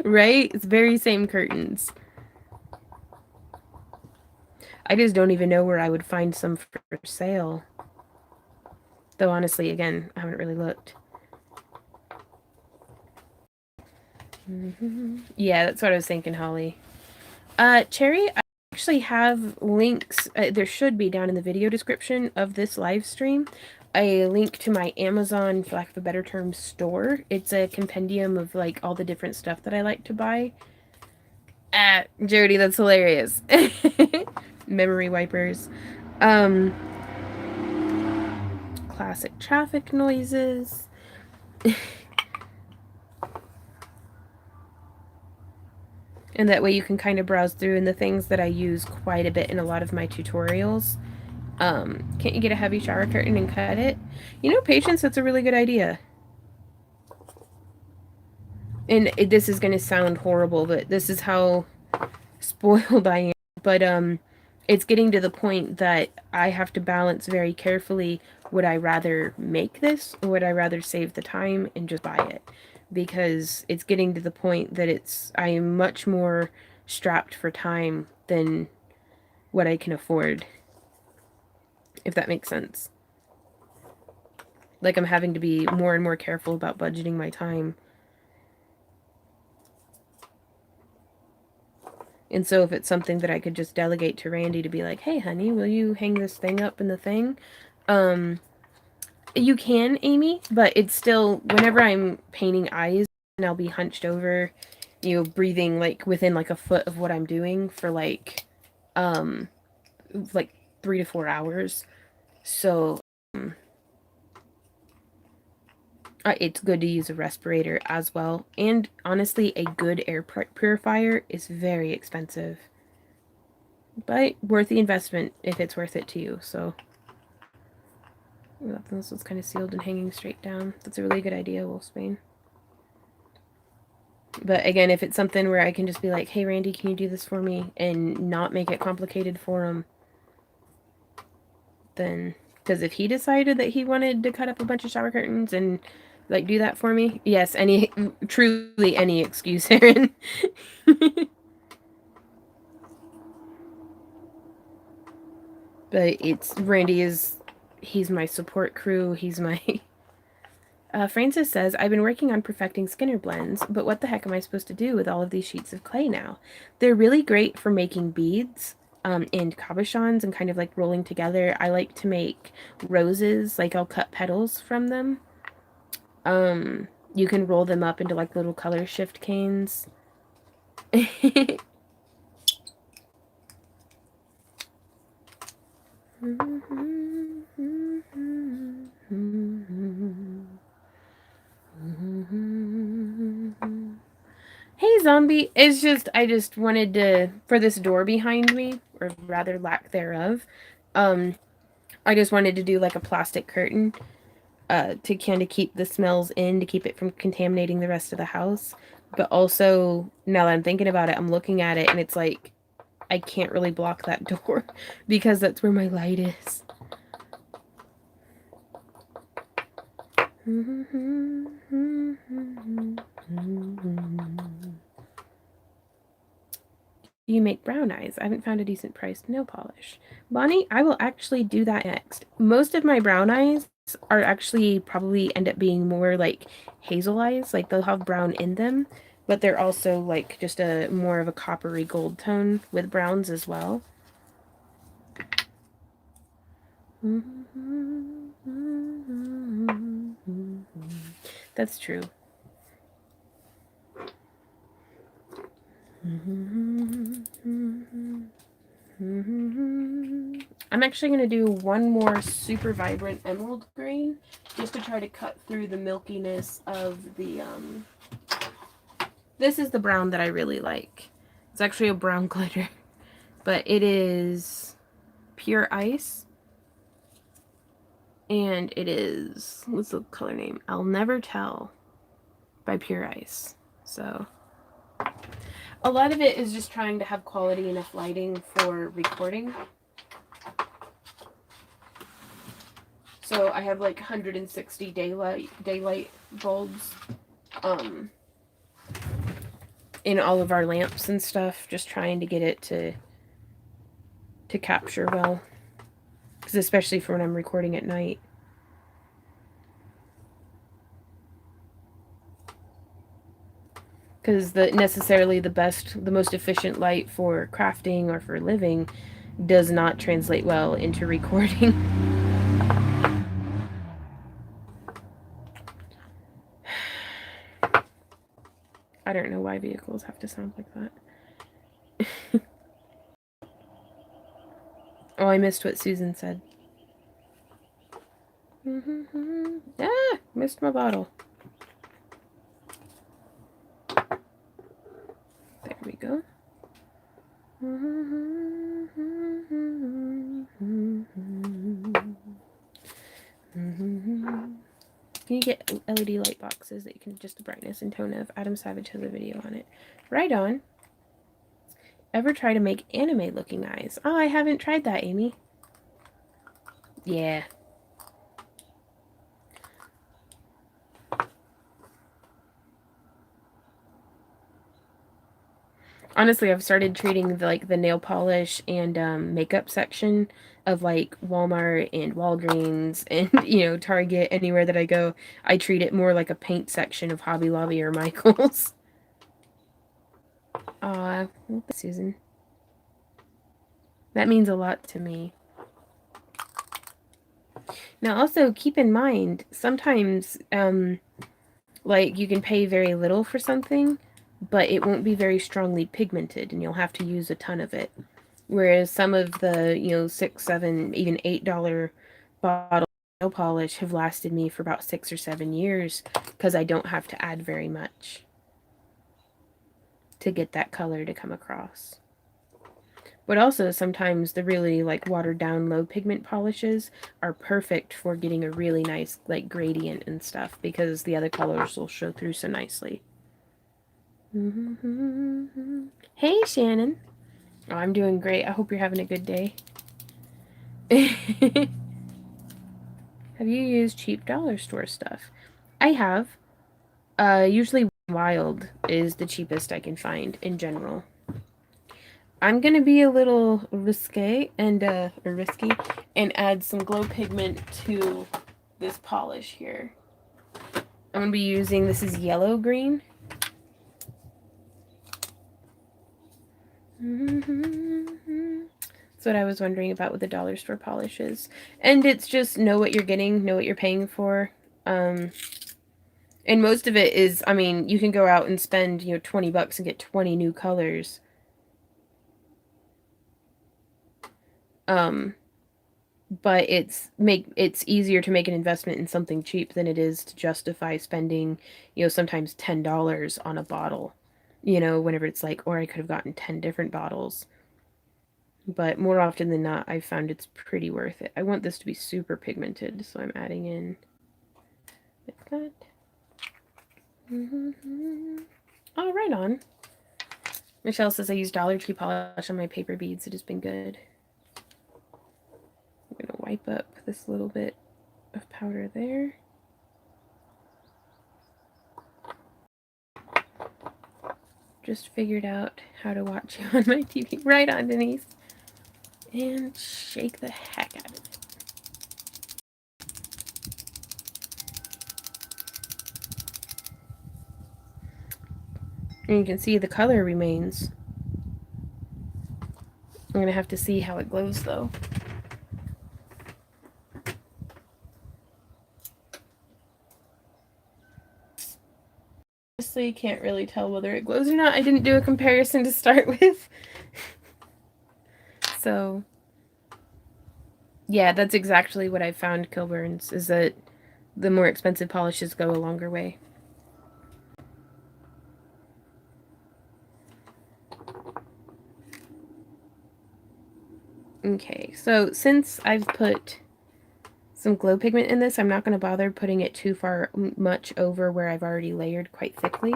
Right? It's very same curtains. I just don't even know where I would find some for sale. Though honestly, again, I haven't really looked. Yeah, that's what I was thinking, Holly. Cherry, I actually have links, there should be down in the video description of this live stream, a link to my Amazon, for lack of a better term, store. It's a compendium of like all the different stuff that I like to buy. Jody, that's hilarious. memory wipers. Classic traffic noises. And that way you can kind of browse through, and the things that I use quite a bit in a lot of my tutorials. Can't you get a heavy shower curtain and cut it? You know, Patience, that's a really good idea. And this is going to sound horrible, but this is how spoiled I am. But it's getting to the point that I have to balance very carefully, would I rather make this or would I rather save the time and just buy it? Because it's getting to the point that I am much more strapped for time than what I can afford, if that makes sense. Like, I'm having to be more and more careful about budgeting my time. And so if it's something that I could just delegate to Randy to be like, hey, honey, will you hang this thing up in the thing? You can, Amy, but it's still, whenever I'm painting eyes, and I'll be hunched over, you know, breathing, like, within, like, a foot of what I'm doing for, like 3 to 4 hours. So, it's good to use a respirator as well. And honestly, a good air purifier is very expensive, but worth the investment if it's worth it to you. So this was kind of sealed and hanging straight down. That's a really good idea, Wolfsbane. But again, if it's something where I can just be like, hey Randy, can you do this for me, and not make it complicated for him, then, because if he decided that he wanted to cut up a bunch of shower curtains and like do that for me, yes, truly any excuse, Aaron. But he's my support crew. He's my Francis says, I've been working on perfecting Skinner blends, but what the heck am I supposed to do with all of these sheets of clay now? They're really great for making beads and cabochons and kind of like rolling together. I like to make roses, like I'll cut petals from them. You can roll them up into like little color shift canes. Hey zombie, I just wanted to, for this door behind me, or rather lack thereof, I just wanted to do like a plastic curtain to kind of keep the smells in, to keep it from contaminating the rest of the house. But also, now that I'm thinking about it, I'm looking at it and it's like, I can't really block that door because that's where my light is. You make brown eyes. I haven't found a decent priced nail polish. Bonnie, I will actually do that next. Most of my brown eyes are actually probably end up being more like hazel eyes. Like they'll have brown in them, but they're also like just a more of a coppery gold tone with browns as well. That's true. I'm actually going to do one more super vibrant emerald green just to try to cut through the milkiness of the this is the brown that I really like. It's actually a brown glitter, but it is pure ice. And it is, what's the color name? I'll Never Tell by Pure Ice. So a lot of it is just trying to have quality enough lighting for recording. So I have like 160 daylight bulbs in all of our lamps and stuff, just trying to get it to capture well, because especially for when I'm recording at night. Because the most efficient light for crafting or for living does not translate well into recording. I don't know why vehicles have to sound like that. Oh, I missed what Susan said. Ah, missed my bottle. There we go. You get LED light boxes that you can adjust the brightness and tone of. Adam Savage has a video on it. Right on. Ever try to make anime looking eyes? Oh, I haven't tried that, Amy. Yeah. Honestly, I've started treating the nail polish and makeup section of like Walmart and Walgreens and Target, anywhere that I go. I treat it more like a paint section of Hobby Lobby or Michaels. Aw, well, Susan. That means a lot to me. Now, also keep in mind, sometimes, like you can pay very little for something, but it won't be very strongly pigmented, and you'll have to use a ton of it. Whereas some of the, $6, $7, even $8 bottles of nail polish have lasted me for about 6 or 7 years because I don't have to add very much to get that color to come across. But also sometimes the really like watered down low pigment polishes are perfect for getting a really nice like gradient and stuff because the other colors will show through so nicely. Hey Shannon. Oh, I'm doing great. I hope you're having a good day. Have you used cheap dollar store stuff? I have. Usually Wild is the cheapest I can find in general. I'm gonna be a little risky and add some glow pigment to this polish here. I'm gonna be using, this is yellow green. That's what I was wondering about with the dollar store polishes. And it's just know what you're getting, know what you're paying for. And most of it is, I mean, you can go out and spend, $20 and get 20 new colors. But it's easier to make an investment in something cheap than it is to justify spending, sometimes $10 on a bottle. Whenever it's like, or I could have gotten 10 different bottles. But more often than not, I've found it's pretty worth it. I want this to be super pigmented, so I'm adding in like that. Oh, right on. Michelle says I use Dollar Tree polish on my paper beads. It has been good. I'm going to wipe up this little bit of powder there. Just figured out how to watch you on my TV. Right on, Denise. And shake the heck out of it. And you can see the color remains. I'm going to have to see how it glows though. Honestly, can't really tell whether it glows or not. I didn't do a comparison to start with. So, yeah, that's exactly what I found, Kilburns, is that the more expensive polishes go a longer way. Okay, so since I've put some glow pigment in this, I'm not going to bother putting it too far much over where I've already layered quite thickly.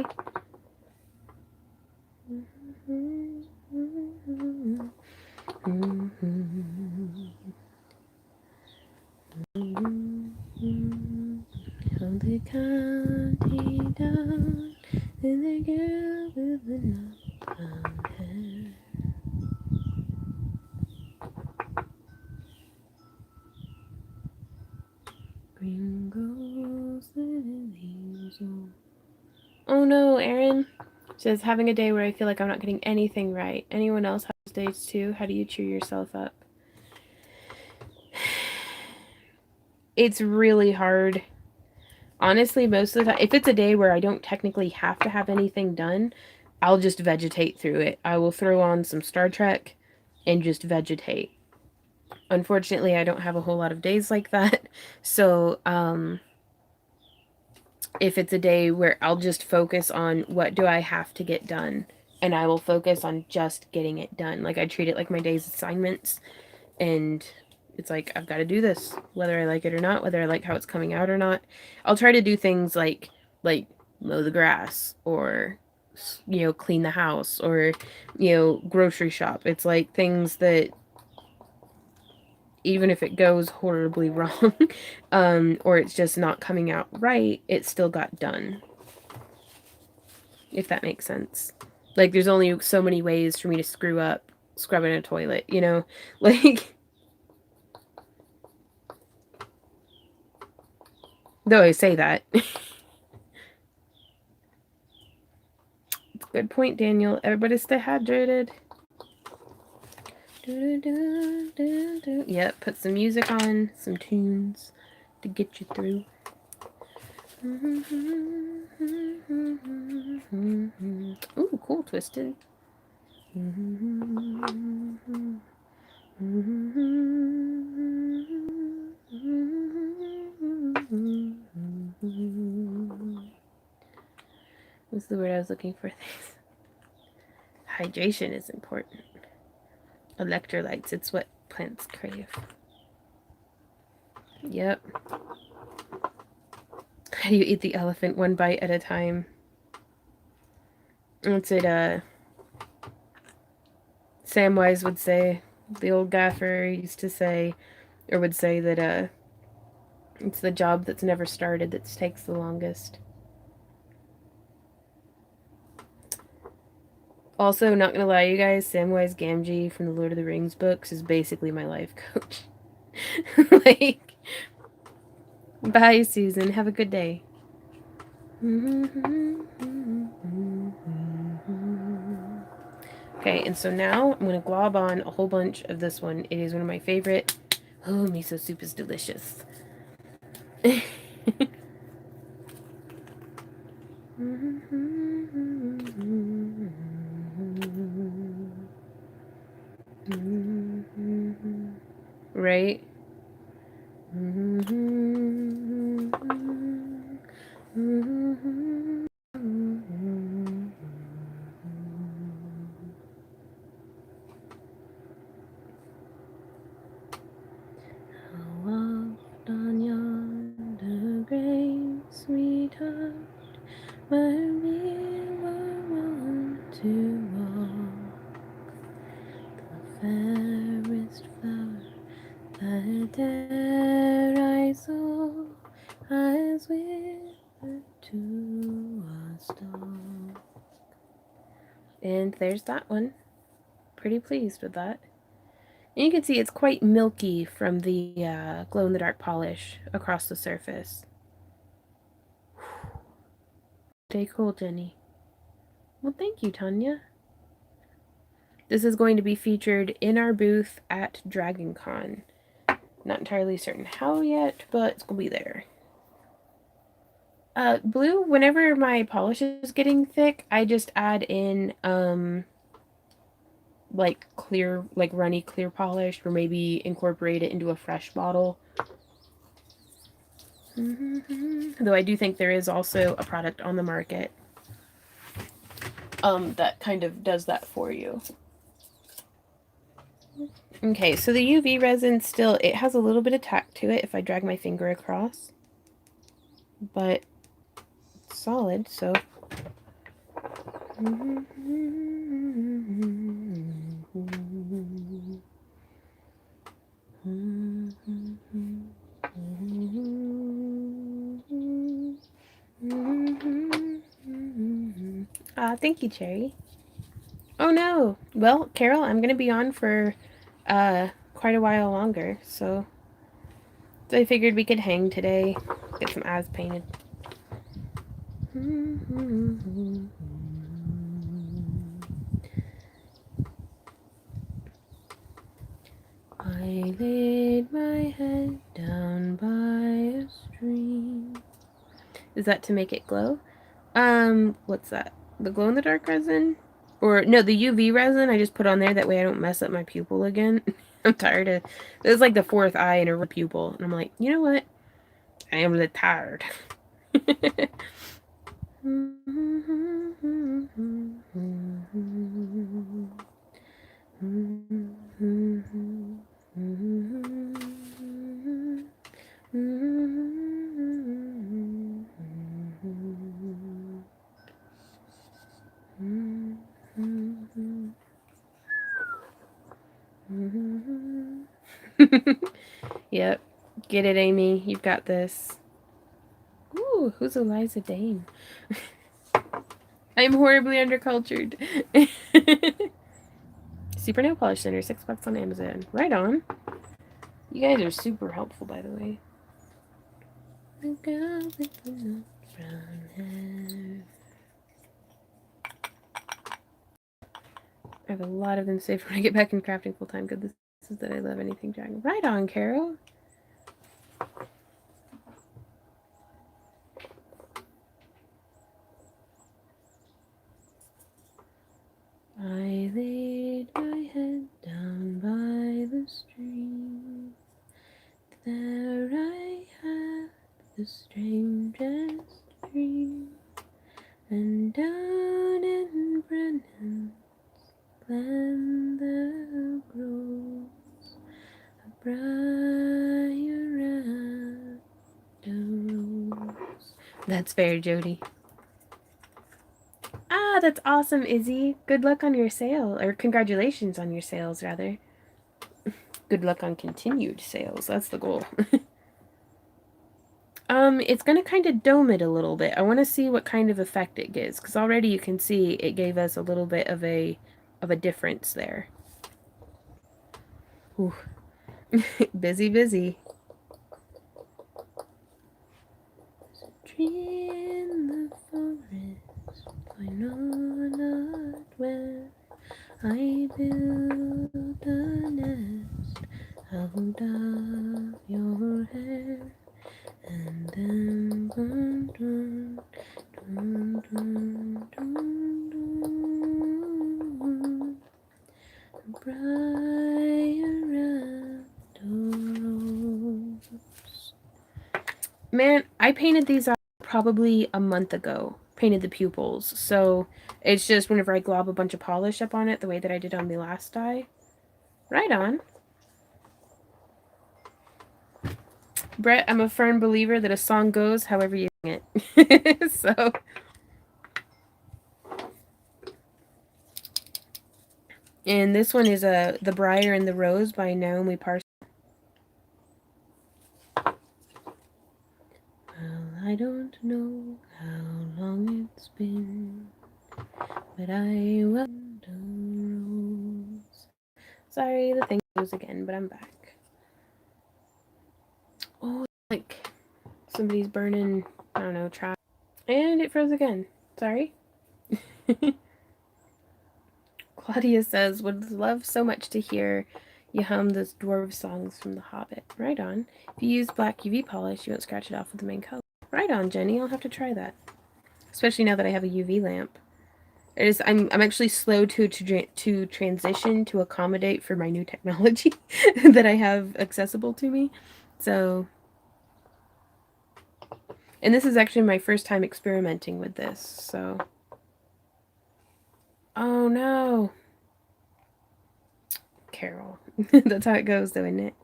Hold the counting down, and the girl with the knockdown hair. Green goes the leaves on. Oh no, Erin. She says, having a day where I feel like I'm not getting anything right. Anyone else has days too? How do you cheer yourself up? It's really hard. Honestly, most of the time, if it's a day where I don't technically have to have anything done, I'll just vegetate through it. I will throw on some Star Trek and just vegetate. Unfortunately, I don't have a whole lot of days like that. So, if it's a day where I'll just focus on what do I have to get done, and I will focus on just getting it done. Like, I treat it like my day's assignments, and it's like, I've got to do this, whether I like it or not, whether I like how it's coming out or not. I'll try to do things like mow the grass, or, clean the house, or, grocery shop. It's like things that, even if it goes horribly wrong, or it's just not coming out right, it still got done. If that makes sense. Like, there's only so many ways for me to screw up scrubbing a toilet, Like, though I say that. It's a good point, Daniel. Everybody stay hydrated. Yep, put some music on, some tunes to get you through. Ooh, cool, Twisted. What's the word I was looking for? Hydration is important. Electrolytes, it's what plants crave. Yep. How do you eat the elephant? One bite at a time. That's it, Samwise would say, the old gaffer used to say, or would say that, it's the job that's never started that takes the longest. Also, not gonna lie, you guys, Samwise Gamgee from the Lord of the Rings books is basically my life coach. Like, bye, Susan. Have a good day. Okay, and so now I'm going to glob on a whole bunch of this one. It is one of my favorite. Oh, miso soup is delicious. Right? And there's that one. Pretty pleased with that. And you can see it's quite milky from the glow-in-the-dark polish across the surface. Stay cool, Jenny. Well, thank you, Tanya. This is going to be featured in our booth at Dragon Con. Not entirely certain how yet, but it's going to be there. Blue, whenever my polish is getting thick, I just add in, like clear, like runny clear polish, or maybe incorporate it into a fresh bottle. Though I do think there is also a product on the market that kind of does that for you. Okay, so the UV resin still, it has a little bit of tack to it if I drag my finger across, but it's solid, so. Thank you, Cherry. Oh no. Well, Carol, I'm gonna be on for quite a while longer, so I figured we could hang today, get some eyes painted. I laid my head down by a stream. Is that to make it glow? What's that? The glow-in-the-dark resin? Or, no, the UV resin I just put on there, that way I don't mess up my pupil again. I'm tired of. This is like the fourth eye in a pupil, and I'm like, you know what? I am a little tired. Yep. Get it, Amy. You've got this. Ooh, who's Eliza Dane? I'm horribly undercultured. Super Nail Polish Center, $6 on Amazon. Right on. You guys are super helpful, by the way. The girl with the brown hair. I have a lot of them saved when I get back in crafting full time. Good, this is that I love anything dragon. Right on, Carol. I laid my head down by the stream. There I had the strangest dream. And down in Brennan's glen there grows a briar and a rose. That's fair, Jody. Ah, that's awesome, Izzy. Good luck on your sale. Or congratulations on your sales, rather. Good luck on continued sales. That's the goal. It's going to kind of dome it a little bit. I want to see what kind of effect it gives. Because already you can see it gave us a little bit of a difference there. Ooh. Busy, busy. Tree in the forest, I know not where. I build a nest out of your hair, and then dun, dun, dun, dun, dun, dun, briar and a rose. Man, I painted these out probably a month ago. Painted the pupils, so it's just whenever I glob a bunch of polish up on it, the way that I did on the last die. Right on. Brett, I'm a firm believer that a song goes however you sing it. So. And this one is The Briar and the Rose by Naomi Parsons. Well, I don't know how long it's been, but I welcomed a rose. Sorry, the thing goes again, but I'm back. Oh, like somebody's burning, I don't know, trash. And it froze again. Sorry. Claudia says, would love so much to hear you hum those dwarf songs from The Hobbit. Right on. If you use black UV polish, you won't scratch it off with the main color. Right on, Jenny. I'll have to try that. Especially now that I have a UV lamp. I'm actually slow to transition to accommodate for my new technology that I have accessible to me. So, and this is actually my first time experimenting with this. So, oh no, Carol. That's how it goes, though, isn't it?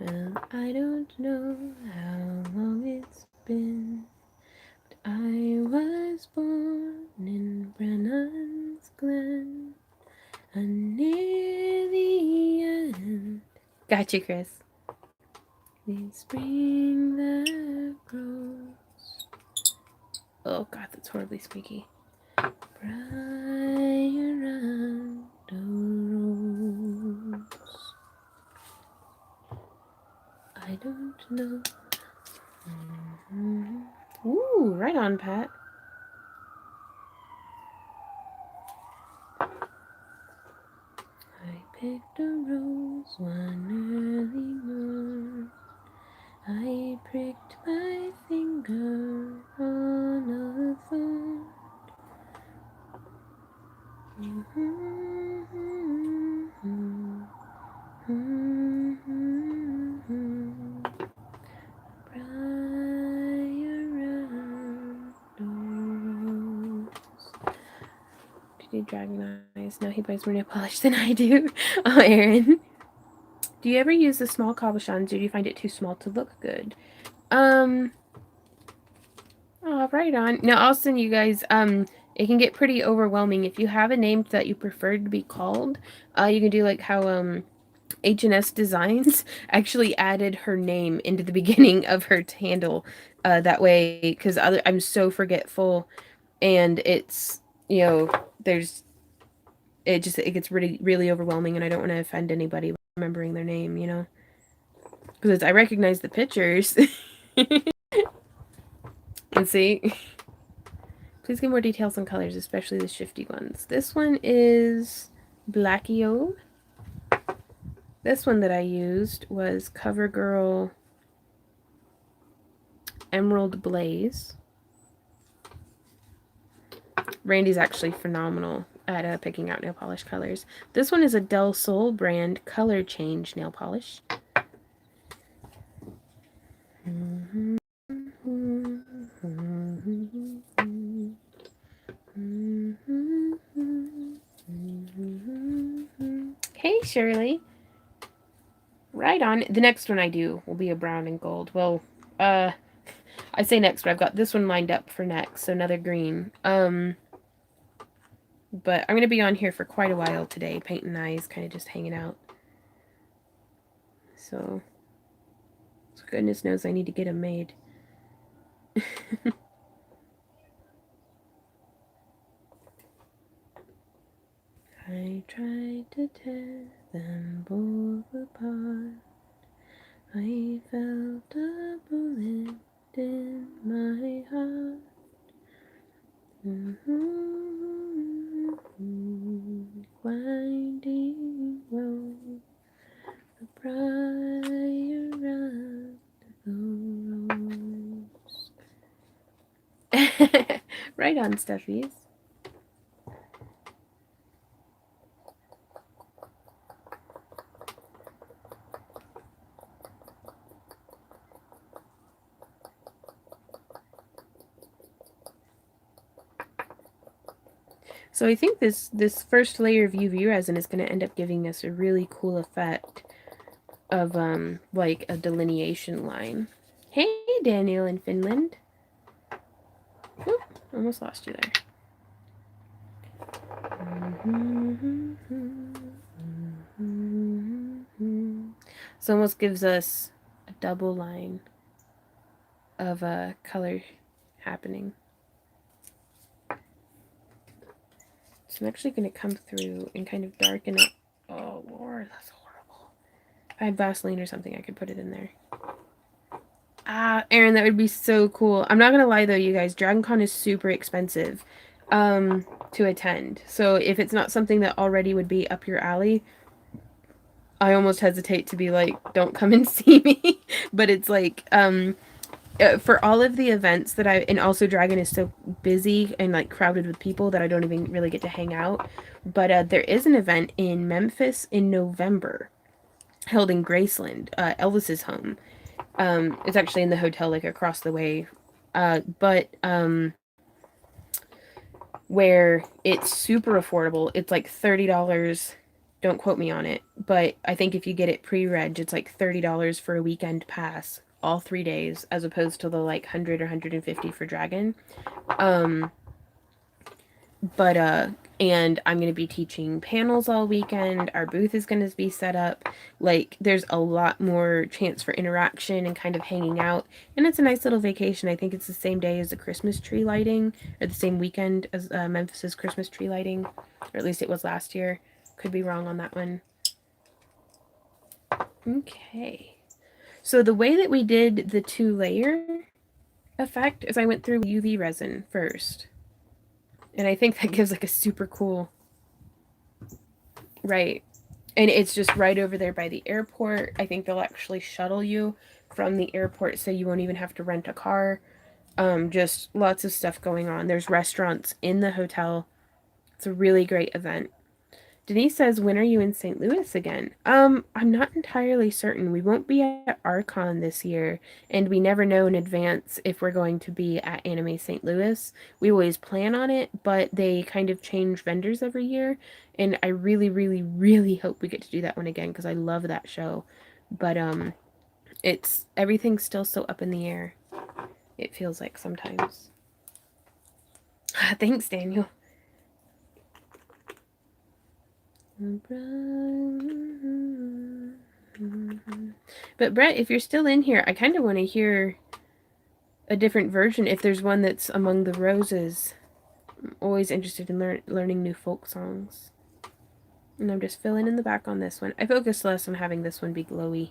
Well, I don't know how long it's been. I was born in Brennan's Glen, and near the end. Gotcha, Chris. The spring that grows. Oh God, that's horribly squeaky. Briar and a rose. I don't know. Mm-hmm. Ooh, right on, Pat. I picked a rose one early morn. I pricked my finger on a thorn. Dragon eyes. No, he buys more nail polish than I do. Oh, Aaron. Do you ever use the small cabochons, or do you find it too small to look good? Oh, right on. Now, I'll send you guys, it can get pretty overwhelming. If you have a name that you prefer to be called, you can do like how, H&S Designs actually added her name into the beginning of her handle, that way, because I'm so forgetful, and it's, there's, it gets really, really overwhelming, and I don't want to offend anybody by remembering their name, because I recognize the pictures. And see, please give more details on colors, especially the shifty ones. This one is Blackio. This one that I used was CoverGirl Emerald Blaze. Randy's actually phenomenal at picking out nail polish colors. This one is a Del Sol brand color change nail polish. Hey, Shirley. Right on. The next one I do will be a brown and gold. Well, I say next, but I've got this one lined up for next, so another green. But I'm going to be on here for quite a while today, painting eyes, kind of just hanging out. So goodness knows I need to get them made. I tried to tear them both apart. I felt a bullet in my heart. Winding road, the briar of the rose. Right on, Stuffies. So I think this first layer of UV resin is going to end up giving us a really cool effect of like a delineation line. Hey, Daniel in Finland. Oop, almost lost you there. So almost gives us a double line of color happening. So I'm actually going to come through and kind of darken up. Oh, Lord, that's horrible. If I had Vaseline or something, I could put it in there. Ah, Aaron, that would be so cool. I'm not going to lie, though, you guys. DragonCon is super expensive to attend. So if it's not something that already would be up your alley, I almost hesitate to be like, don't come and see me. But it's like, for all of the events that and also Dragon is so busy and like crowded with people that I don't even really get to hang out. But there is an event in Memphis in November held in Graceland, Elvis's home. It's actually in the hotel like across the way. Where it's super affordable. It's like $30. Don't quote me on it, but I think if you get it pre-reg, it's like $30 for a weekend pass, all 3 days, as opposed to the like 100 or 150 for Dragon. And I'm going to be teaching panels all weekend. Our booth is going to be set up. Like, there's a lot more chance for interaction and kind of hanging out. And it's a nice little vacation. I think it's the same day as the Christmas tree lighting, or the same weekend as Memphis's Christmas tree lighting. Or at least it was last year. Could be wrong on that one. Okay. So the way that we did the 2-layer effect is I went through UV resin first. And I think that gives like a super cool, right. And it's just right over there by the airport. I think they'll actually shuttle you from the airport so you won't even have to rent a car. Just lots of stuff going on. There's restaurants in the hotel. It's a really great event. Denise says, when are you in St. Louis again? I'm not entirely certain. We won't be at Archon this year, and we never know in advance if we're going to be at Anime St. Louis. We always plan on it, but they kind of change vendors every year, and I really, really, really hope we get to do that one again because I love that show. But it's everything's still so up in the air. It feels like sometimes. Thanks, Daniel. But Brett, if you're still in here, I kind of want to hear a different version if there's one that's among the roses. I'm always interested in learning new folk songs. And I'm just filling in the back on this one. I focused less on having this one be glowy.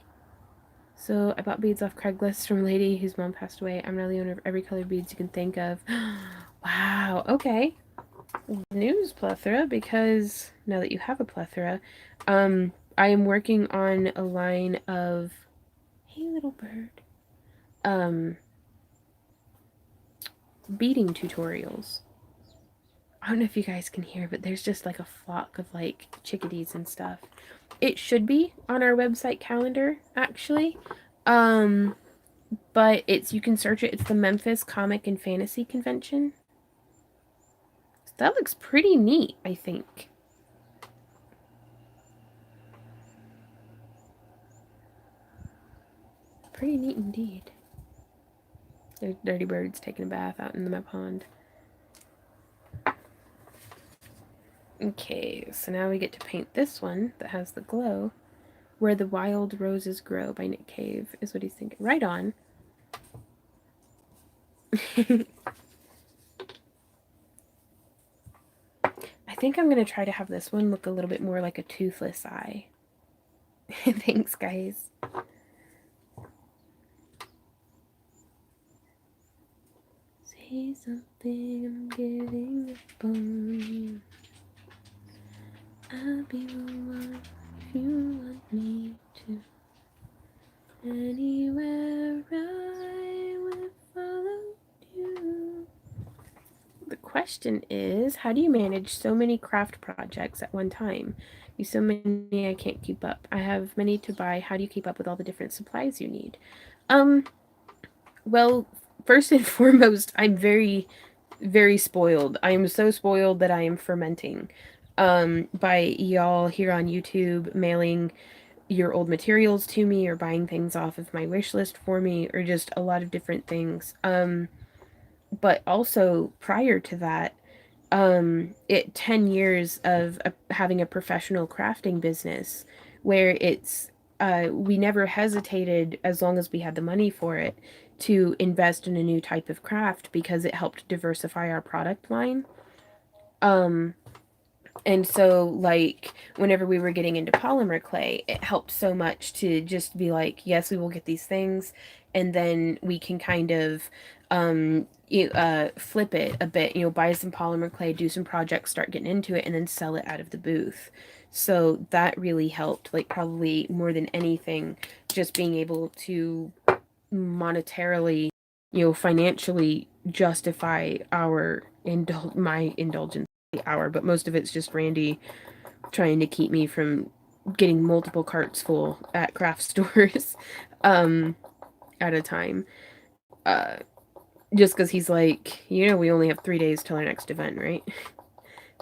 So I bought beads off Craigslist from a lady whose mom passed away. I'm now the owner of every color beads you can think of. Wow, okay. News plethora, because now that you have a plethora, I am working on a line of, hey little bird, beading tutorials. I don't know if you guys can hear, but there's just like a flock of like chickadees and stuff. It should be on our website calendar, actually. But you can search it. It's the Memphis Comic and Fantasy Convention. So that looks pretty neat, I think. Pretty neat indeed. There's dirty birds taking a bath out in my pond. Okay, so now we get to paint this one that has the glow. Where the Wild Roses Grow by Nick Cave is what he's thinking. Right on. I think I'm going to try to have this one look a little bit more like a toothless eye. Thanks, guys. Say something, I'm giving up on. I'll be the one if you want me to. Anywhere I will follow you. The question is, how do you manage so many craft projects at one time? You so many I can't keep up. I have many to buy. How do you keep up with all the different supplies you need? Well, first and foremost, I'm very, very spoiled. I am so spoiled that I am fermenting. By y'all here on YouTube mailing your old materials to me or buying things off of my wish list for me or just a lot of different things. But also prior to that, 10 years of having a professional crafting business where we never hesitated as long as we had the money for it to invest in a new type of craft because it helped diversify our product line. And so, like, whenever we were getting into polymer clay, it helped so much to just be like, yes, we will get these things, and then we can kind of flip it a bit, buy some polymer clay, do some projects, start getting into it, and then sell it out of the booth. So that really helped, like, probably more than anything, just being able to monetarily, financially justify my indulgence. Hour, but most of it's just Randy trying to keep me from getting multiple carts full at craft stores at a time. Just because he's like, we only have 3 days till our next event, right?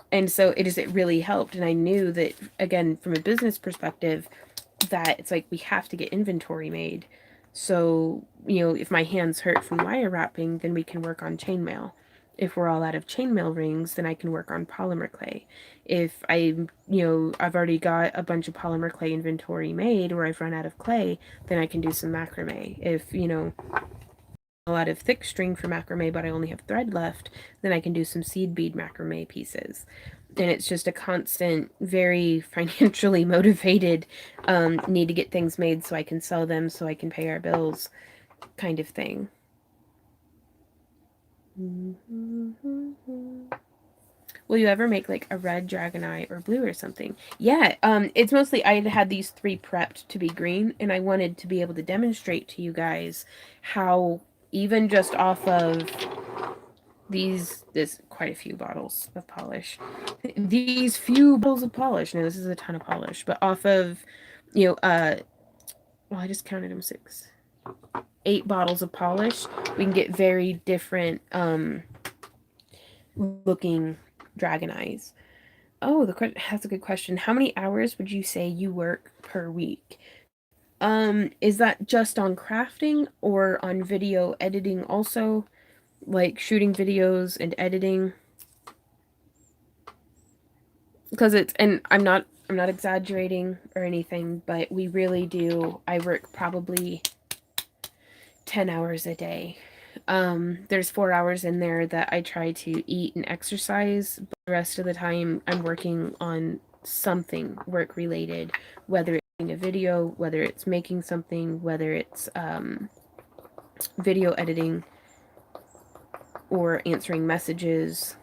And so it really helped. And I knew that, again, from a business perspective, that it's like we have to get inventory made. So, if my hands hurt from wire wrapping, then we can work on chainmail. If we're all out of chainmail rings, then I can work on polymer clay. If I've already got a bunch of polymer clay inventory made or I've run out of clay, then I can do some macrame. If, a lot of thick string for macrame, but I only have thread left, then I can do some seed bead macrame pieces. And it's just a constant, very financially motivated, need to get things made so I can sell them, so I can pay our bills kind of thing. Will you ever make like a red dragon eye or blue or something? Yeah, it's mostly I had these 3 prepped to be green, and I wanted to be able to demonstrate to you guys how even just off of There's quite a few bottles of polish. These few bottles of polish. No, this is a ton of polish, but off of, well, I just counted them 6, 8 bottles of polish. We can get very different looking dragon eyes. Oh, that's a good question. How many hours would you say you work per week? Is that just on crafting or on video editing also? Like shooting videos and editing? Because and I'm not exaggerating or anything, but we really do. I work probably 10 hours a day. There's 4 hours in there that I try to eat and exercise, but the rest of the time I'm working on something work related, whether it's a video, whether it's making something, whether it's video editing or answering messages.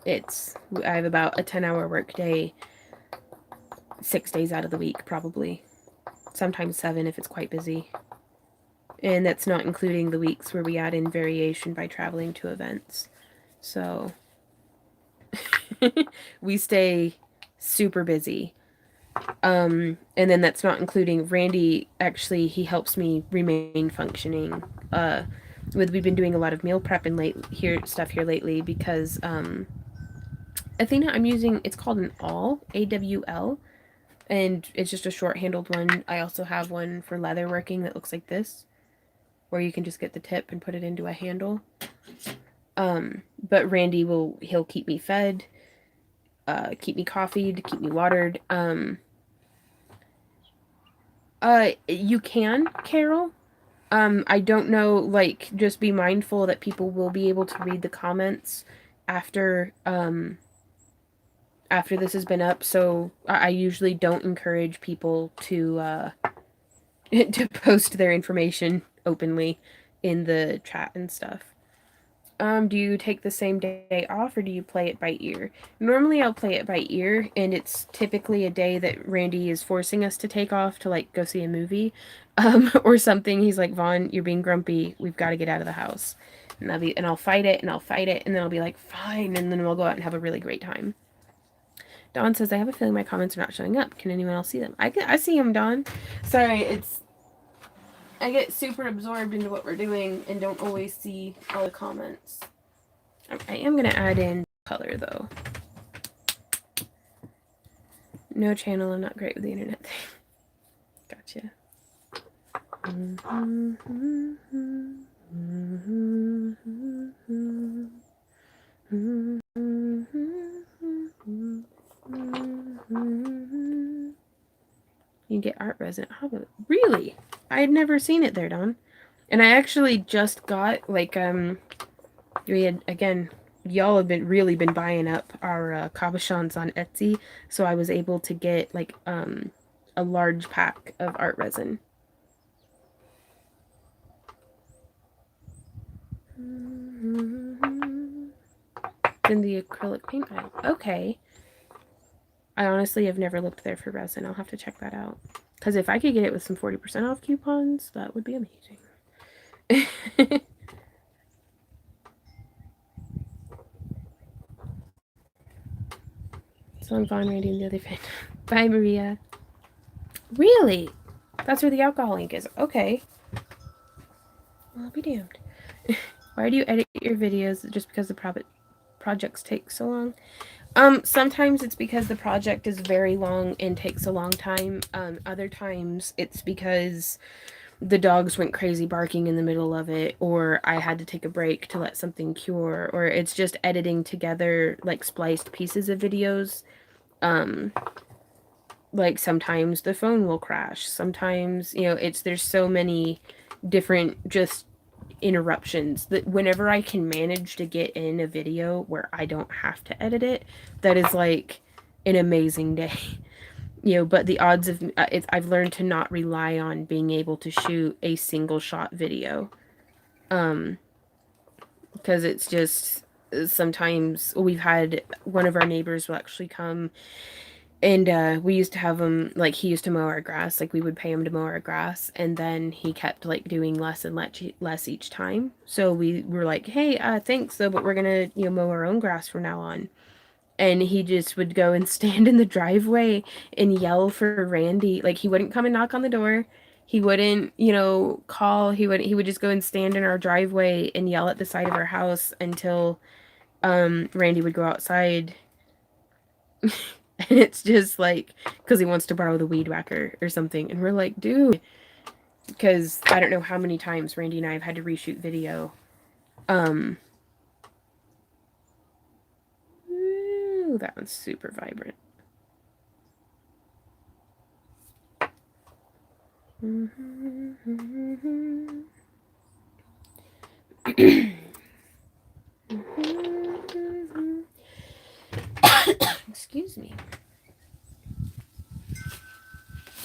I have about a 10-hour work day 6 days out of the week, probably. Sometimes 7 if it's quite busy. And that's not including the weeks where we add in variation by traveling to events. So we stay super busy. And then that's not including Randy. Actually, he helps me remain functioning. We've been doing a lot of meal prep and stuff here lately because Athena, I'm using, it's called an awl, AWL, and it's just a short-handled one. I also have one for leather working that looks like this, where you can just get the tip and put it into a handle. But Randy he'll keep me fed, keep me coffeed, keep me watered. You can, Carol. I don't know, like, just be mindful that people will be able to read the comments after this has been up, so I usually don't encourage people to to post their information openly in the chat and stuff. Do you take the same day off or do you play it by ear? Normally I'll play it by ear, and it's typically a day that Randy is forcing us to take off to like go see a movie or something. He's like, Vaughn, you're being grumpy. We've got to get out of the house. And I'll fight it and I'll fight it, and then I'll be like, fine, and then we'll go out and have a really great time. Dawn says, I have a feeling my comments are not showing up. Can anyone else see them? I see them, Dawn. Sorry, I get super absorbed into what we're doing and don't always see all the comments. I am going to add in color, though. No channel, I'm not great with the internet thing. Gotcha. You can get art resin. Really? I had never seen it there, Dawn. And I actually just got, like, we had, again, y'all have really been buying up our cabochons on Etsy, so I was able to get, like, a large pack of art resin. In the acrylic paint aisle. Okay. I honestly have never looked there for resin. I'll have to check that out. Because if I could get it with some 40% off coupons, that would be amazing. So I'm Vaughn, Randy, and the other fan. Bye, Maria. Really? That's where the alcohol ink is. Okay. Well, I'll be damned. Why do you edit your videos just because the projects take so long? Sometimes it's because the project is very long and takes a long time. Other times it's because the dogs went crazy barking in the middle of it, or I had to take a break to let something cure, or it's just editing together like spliced pieces of videos. Like sometimes the phone will crash. Sometimes, there's so many different just interruptions that whenever I can manage to get in a video where I don't have to edit it, that is like an amazing day. But the odds of I've learned to not rely on being able to shoot a single shot video, because it's just sometimes we've had one of our neighbors will actually come And we used to have him, like, he used to mow our grass. Like, we would pay him to mow our grass, and then he kept, like, doing less and less each time. So we were like, hey, thanks, though, but we're gonna, mow our own grass from now on. And he just would go and stand in the driveway and yell for Randy. Like, he wouldn't come and knock on the door. He wouldn't, call. He would just go and stand in our driveway and yell at the side of our house until Randy would go outside. And it's just like, because he wants to borrow the weed whacker or something. And we're like, dude, because I don't know how many times Randy and I have had to reshoot video. Ooh, that one's super vibrant. Excuse me.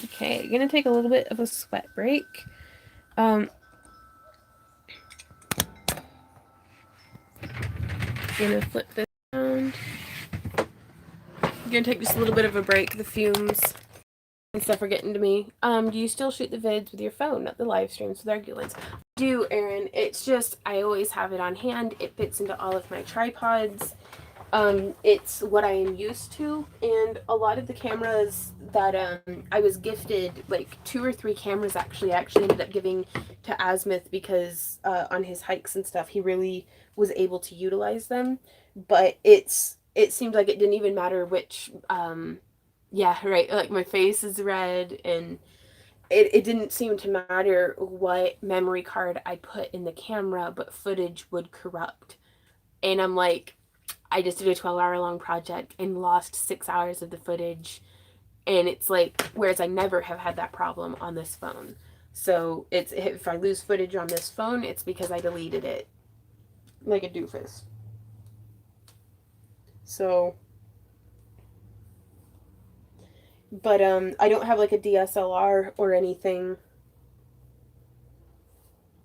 Okay, gonna take a little bit of a sweat break. Gonna flip this around. Gonna take just a little bit of a break. The fumes and stuff are getting to me. Do you still shoot the vids with your phone, not the live streams with Argulance? I do, Erin. It's just I always have it on hand. It fits into all of my tripods. It's what I am used to, and a lot of the cameras that I was gifted, like 2 or 3 cameras actually, I actually ended up giving to Azimuth because on his hikes and stuff, he really was able to utilize them. But it seemed like it didn't even matter which, yeah, right, like my face is red, and it didn't seem to matter what memory card I put in the camera, but footage would corrupt. And I'm like, I just did a 12-hour long project and lost 6 hours of the footage. And it's like, whereas I never have had that problem on this phone. So it's, if I lose footage on this phone, it's because I deleted it like a doofus. So, but I don't have like a DSLR or anything.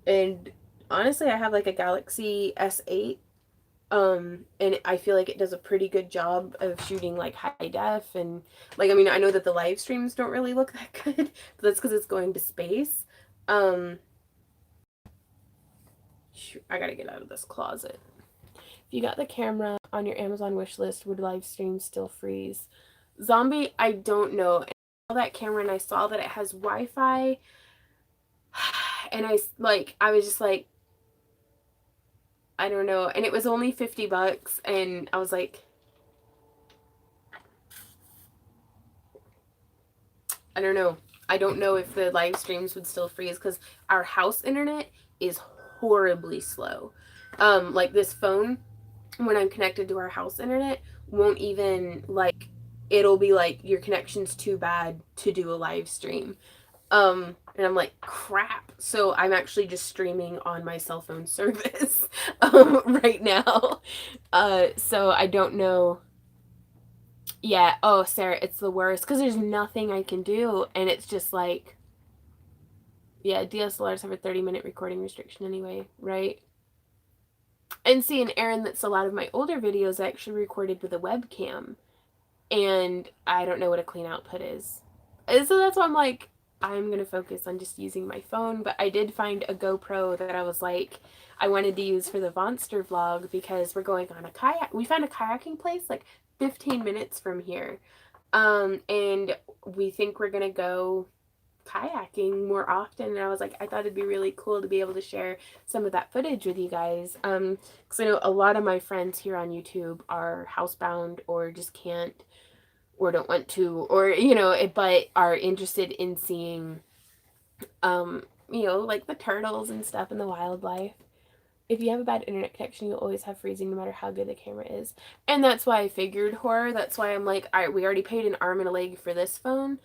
And honestly, I have like a Galaxy S8. And I feel like it does a pretty good job of shooting like high def, and like, I mean, I know that the live streams don't really look that good, but that's because it's going to space. Shoot, I gotta get out of this closet. If you got the camera on your Amazon wish list, would live streams still freeze? Zombie, I don't know. I saw that camera and I saw that it has Wi-Fi, and I was just like, I don't know. And it was only $50, and I was like, I don't know. I don't know if the live streams would still freeze because our house internet is horribly slow. Like this phone, when I'm connected to our house internet, won't even, like, it'll be like your connection's too bad to do a live stream. And I'm like, crap. So I'm actually just streaming on my cell phone service right now. So I don't know. Yeah. Oh, Sarah, it's the worst because there's nothing I can do. And it's just like, yeah, DSLRs have a 30-minute recording restriction anyway, right? And seeing Aaron, that's a lot of my older videos I actually recorded with a webcam. And I don't know what a clean output is. And so that's why I'm like, I'm going to focus on just using my phone. But I did find a GoPro that I was like, I wanted to use for the Vonster vlog because we're going on a kayak. We found a kayaking place like 15 minutes from here. And we think we're going to go kayaking more often, and I was like, I thought it'd be really cool to be able to share some of that footage with you guys, because I know a lot of my friends here on YouTube are housebound or just can't or don't want to, or but are interested in seeing like the turtles and stuff and the wildlife. If you have a bad internet connection, you'll always have freezing no matter how good the camera is. And that's why I figured horror. That's why I'm like, all right, we already paid an arm and a leg for this phone.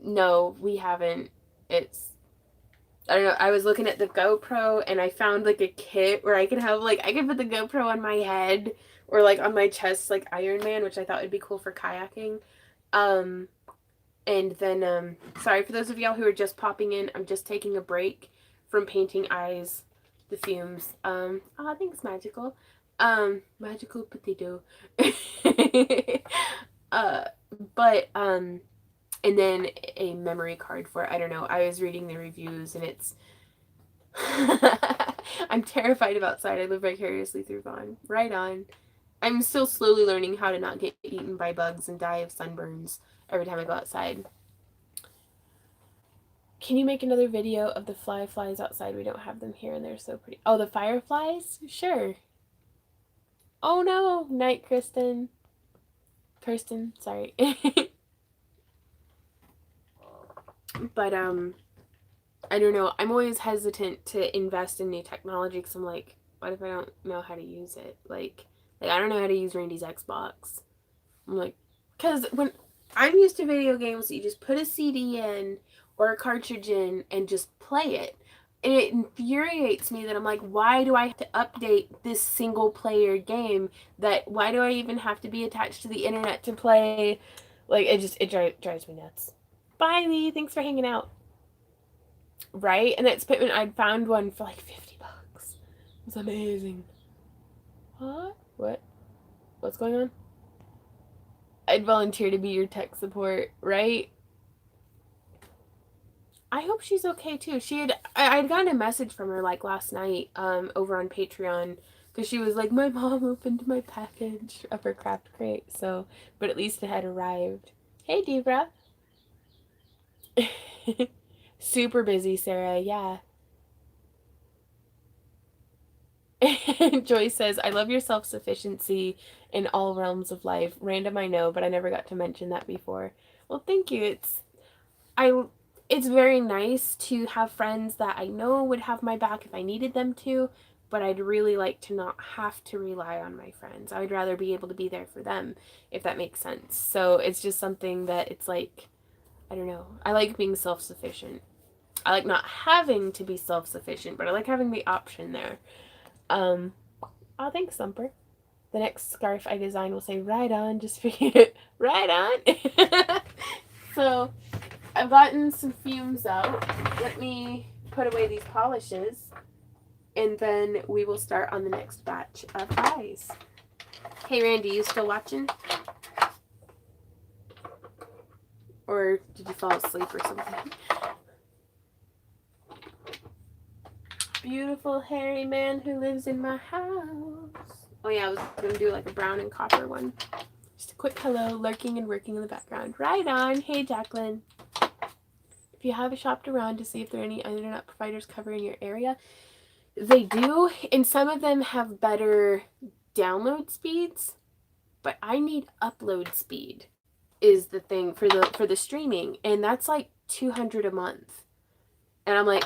No, we haven't. It's, I don't know. I was looking at the GoPro and I found like a kit where I could have like, I could put the GoPro on my head or like on my chest like Iron Man, which I thought would be cool for kayaking. And then, sorry for those of y'all who are just popping in. I'm just taking a break from painting eyes, the fumes. Oh, thanks, Magical. Magical potato. But and then a memory card for it. I don't know. I was reading the reviews and it's I'm terrified of outside. I live vicariously through Vaughn. Right on. I'm still slowly learning how to not get eaten by bugs and die of sunburns every time I go outside. Can you make another video of the flies outside? We don't have them here and they're so pretty. Oh, the fireflies? Sure. Oh no, night, Kirsten, sorry. But I don't know. I'm always hesitant to invest in new technology because I'm like, what if I don't know how to use it? Like I don't know how to use Randy's Xbox. I'm like, because when I'm used to video games, you just put a CD in or a cartridge in and just play it. And it infuriates me that I'm like, why do I have to update this single player game? Why do I even have to be attached to the internet to play? Like, it drives me nuts. Bye, Lee. Thanks for hanging out. Right? And that's Pittman. I'd found one for like $50. It was amazing. What? What's going on? I'd volunteer to be your tech support, right? I hope she's okay too. I'd gotten a message from her like last night, over on Patreon, because she was like, my mom opened my package of her craft crate, so, but at least it had arrived. Hey, Debra. Super busy, Sarah, yeah. Joy says, I love your self-sufficiency in all realms of life. Random, I know, but I never got to mention that before. Well, thank you. It's very nice to have friends that I know would have my back if I needed them to, but I'd really like to not have to rely on my friends. I would rather be able to be there for them, if that makes sense. So it's just something that it's like, I don't know. I like being self-sufficient. I like not having to be self-sufficient, but I like having the option there. Oh, thanks, Thumper. The next scarf I design will say, right on, just for you. Right on. So I've gotten some fumes out. Let me put away these polishes, and then we will start on the next batch of eyes. Hey, Randy, you still watching? Or did you fall asleep or something? Beautiful hairy man who lives in my house. Oh yeah, I was going to do like a brown and copper one. Just a quick hello, lurking and working in the background. Right on. Hey, Jacqueline. If you have shopped around to see if there are any internet providers covering your area, they do, and some of them have better download speeds, but I need upload speed is the thing for the streaming, and that's like $200 a month. And I'm like,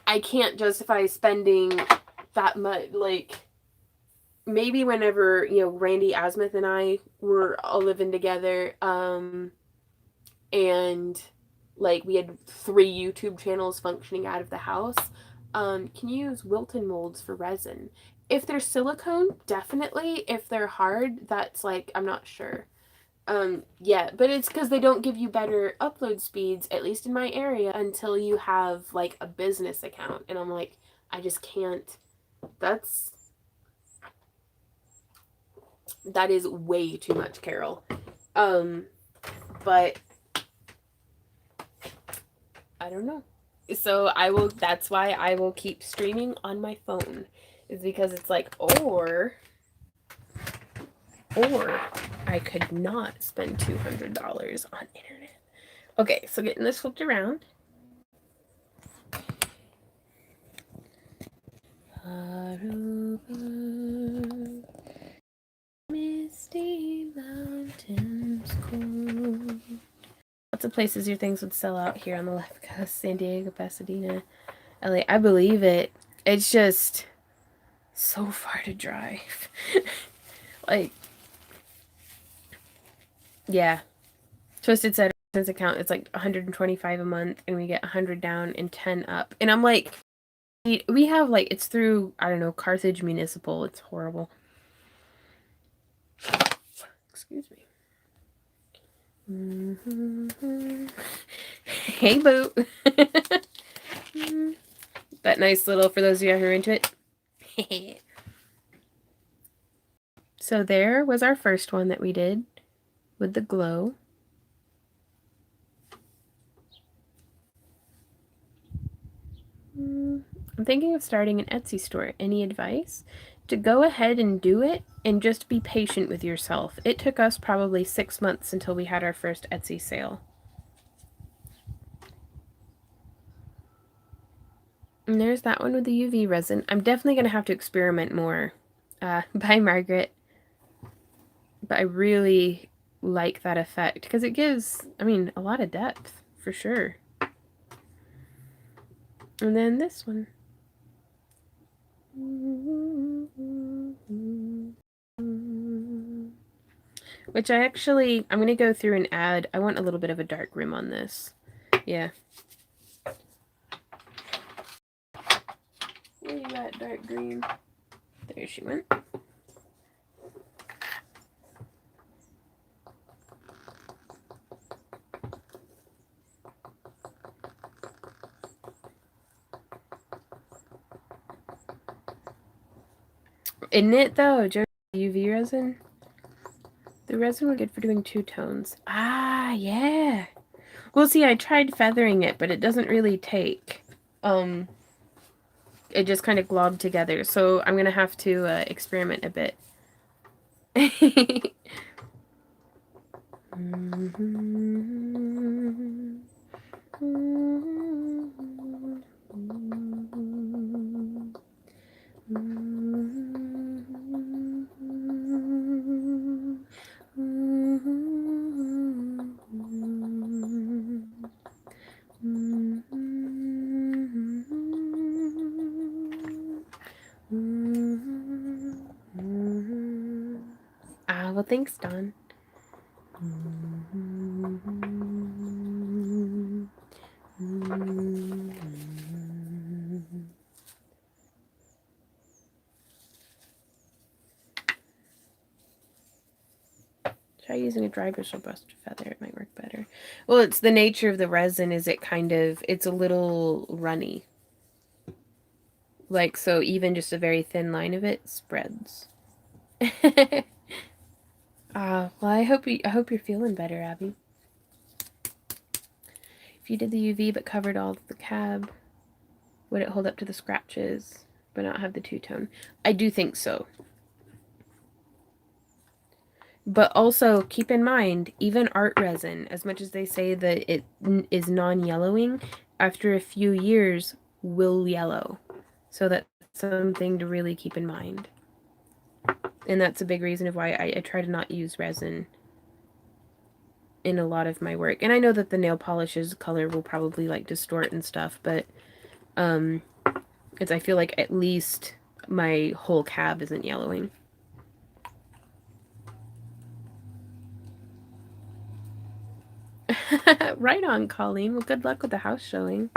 I can't justify spending that much. Like, maybe whenever, you know, Randy Asmuth and I were all living together, and like we had 3 YouTube channels functioning out of the house, can you use Wilton molds for resin? If they're silicone, definitely. If they're hard, that's like, I'm not sure. Yeah, but it's because they don't give you better upload speeds, at least in my area, until you have like a business account. And I'm like, I just can't. That is way too much, Carol. But I don't know. So that's why I will keep streaming on my phone, is because it's like, or I could not spend $200 on internet. Okay, so getting this flipped around. Misty mountains cold. Lots of places your things would sell out here on the left coast. San Diego, Pasadena, LA. I believe it. It's just so far to drive. Like, yeah. Twisted Sider's account, it's like $125 a month, and we get 100 down and 10 up. And I'm like, we have like, it's through, I don't know, Carthage Municipal. It's horrible. Excuse me. Hey, boo. That nice little, for those of you who are into it. So there was our first one that we did. with the glow. I'm thinking of starting an Etsy store. Any advice? To go ahead and do it and just be patient with yourself. It took us probably 6 months until we had our first Etsy sale. And there's that one with the UV resin. I'm definitely going to have to experiment more. Bye, Margaret. But I really like that effect because it gives, I mean, a lot of depth for sure. And then this one. Which I'm going to go through and add, I want a little bit of a dark rim on this. Yeah. Where you at, dark green? There she went. Isn't it though, Joe? UV resin? The resin was good for doing two tones. Ah, yeah. Well, see, I tried feathering it, but it doesn't really take. It just kind of globbed together, so I'm gonna have to experiment a bit. Well, thanks, Dawn. Try using a dry bristle brush to feather, it might work better. Well, it's the nature of the resin is it's a little runny. Like, so even just a very thin line of it spreads. Well, I hope you're feeling better, Abby. If you did the UV but covered all of the cab, would it hold up to the scratches but not have the two-tone? I do think so. But also keep in mind, even art resin, as much as they say that it is non-yellowing, after a few years will yellow. So that's something to really keep in mind. And that's a big reason of why I try to not use resin in a lot of my work. And I know that the nail polishes color will probably like distort and stuff, but I feel like at least my whole cab isn't yellowing. Right on, Colleen. Well, good luck with the house showing.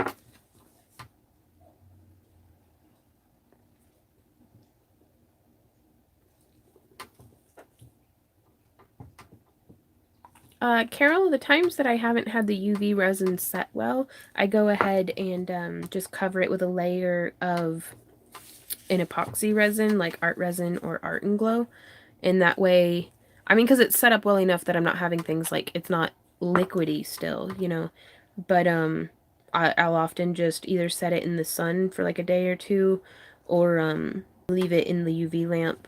Carol, the times that I haven't had the UV resin set well, I go ahead and just cover it with a layer of an epoxy resin, like art resin or art and glow. And that way, I mean, because it's set up well enough that I'm not having things like, it's not liquidy still, you know. But I'll often just either set it in the sun for like a day or two, or leave it in the UV lamp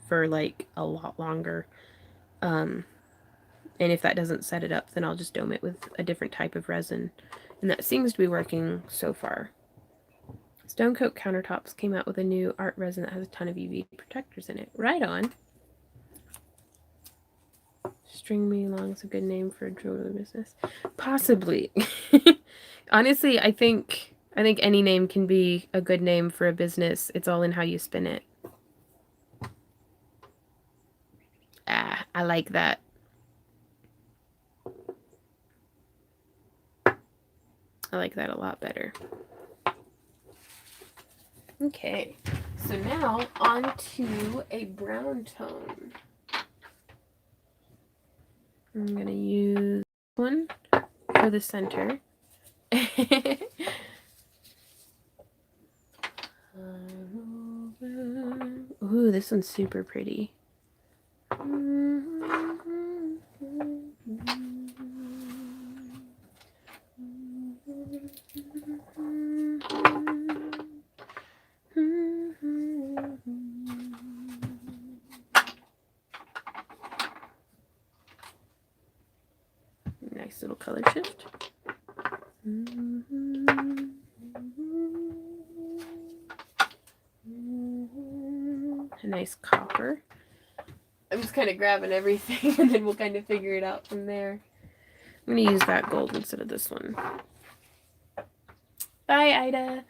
for like a lot longer. And if that doesn't set it up, then I'll just dome it with a different type of resin. And that seems to be working so far. Stone Coat Countertops came out with a new art resin that has a ton of UV protectors in it. Right on. String Me Along is a good name for a jewelry business. Possibly. Honestly, I think any name can be a good name for a business. It's all in how you spin it. I like that. I like that a lot better. Okay, so now on to a brown tone. I'm going to use one for the center. Ooh, this one's super pretty. Nice little color shift. A nice copper. I'm just kind of grabbing everything and then we'll kind of figure it out from there. I'm going to use that gold instead of this one. Bye, Ida.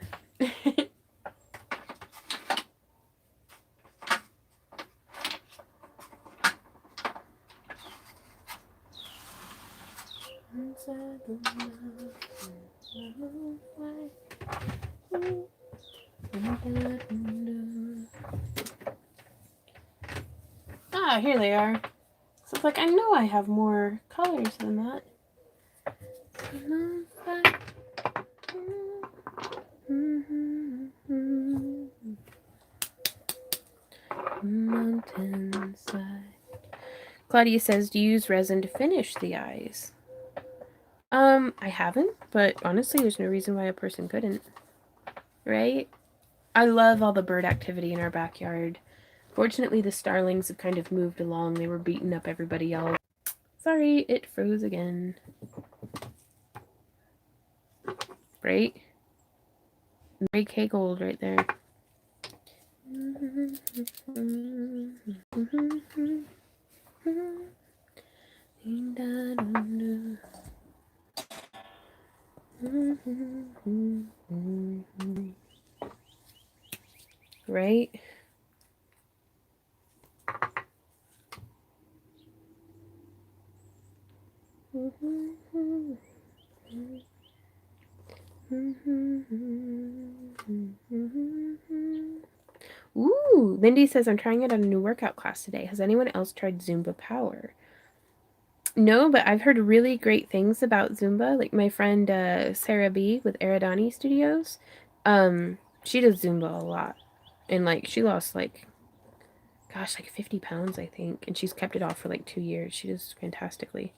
Ah, here they are. So it's like, I know I have more colors than that. Mountainside. Claudia says, do you use resin to finish the eyes? I haven't, but honestly, there's no reason why a person couldn't. Right? I love all the bird activity in our backyard. Fortunately, the starlings have kind of moved along. They were beating up everybody else. Sorry, it froze again. Right? Mary Kay Gold right there. Right? Ooh, Lindy says, I'm trying it on a new workout class today. Has anyone else tried Zumba Power? No, but I've heard really great things about Zumba. Like my friend Sarah B with Aradani Studios. She does Zumba a lot. And like she lost like, gosh, like 50 pounds, I think. And she's kept it off for like 2 years. She does fantastically.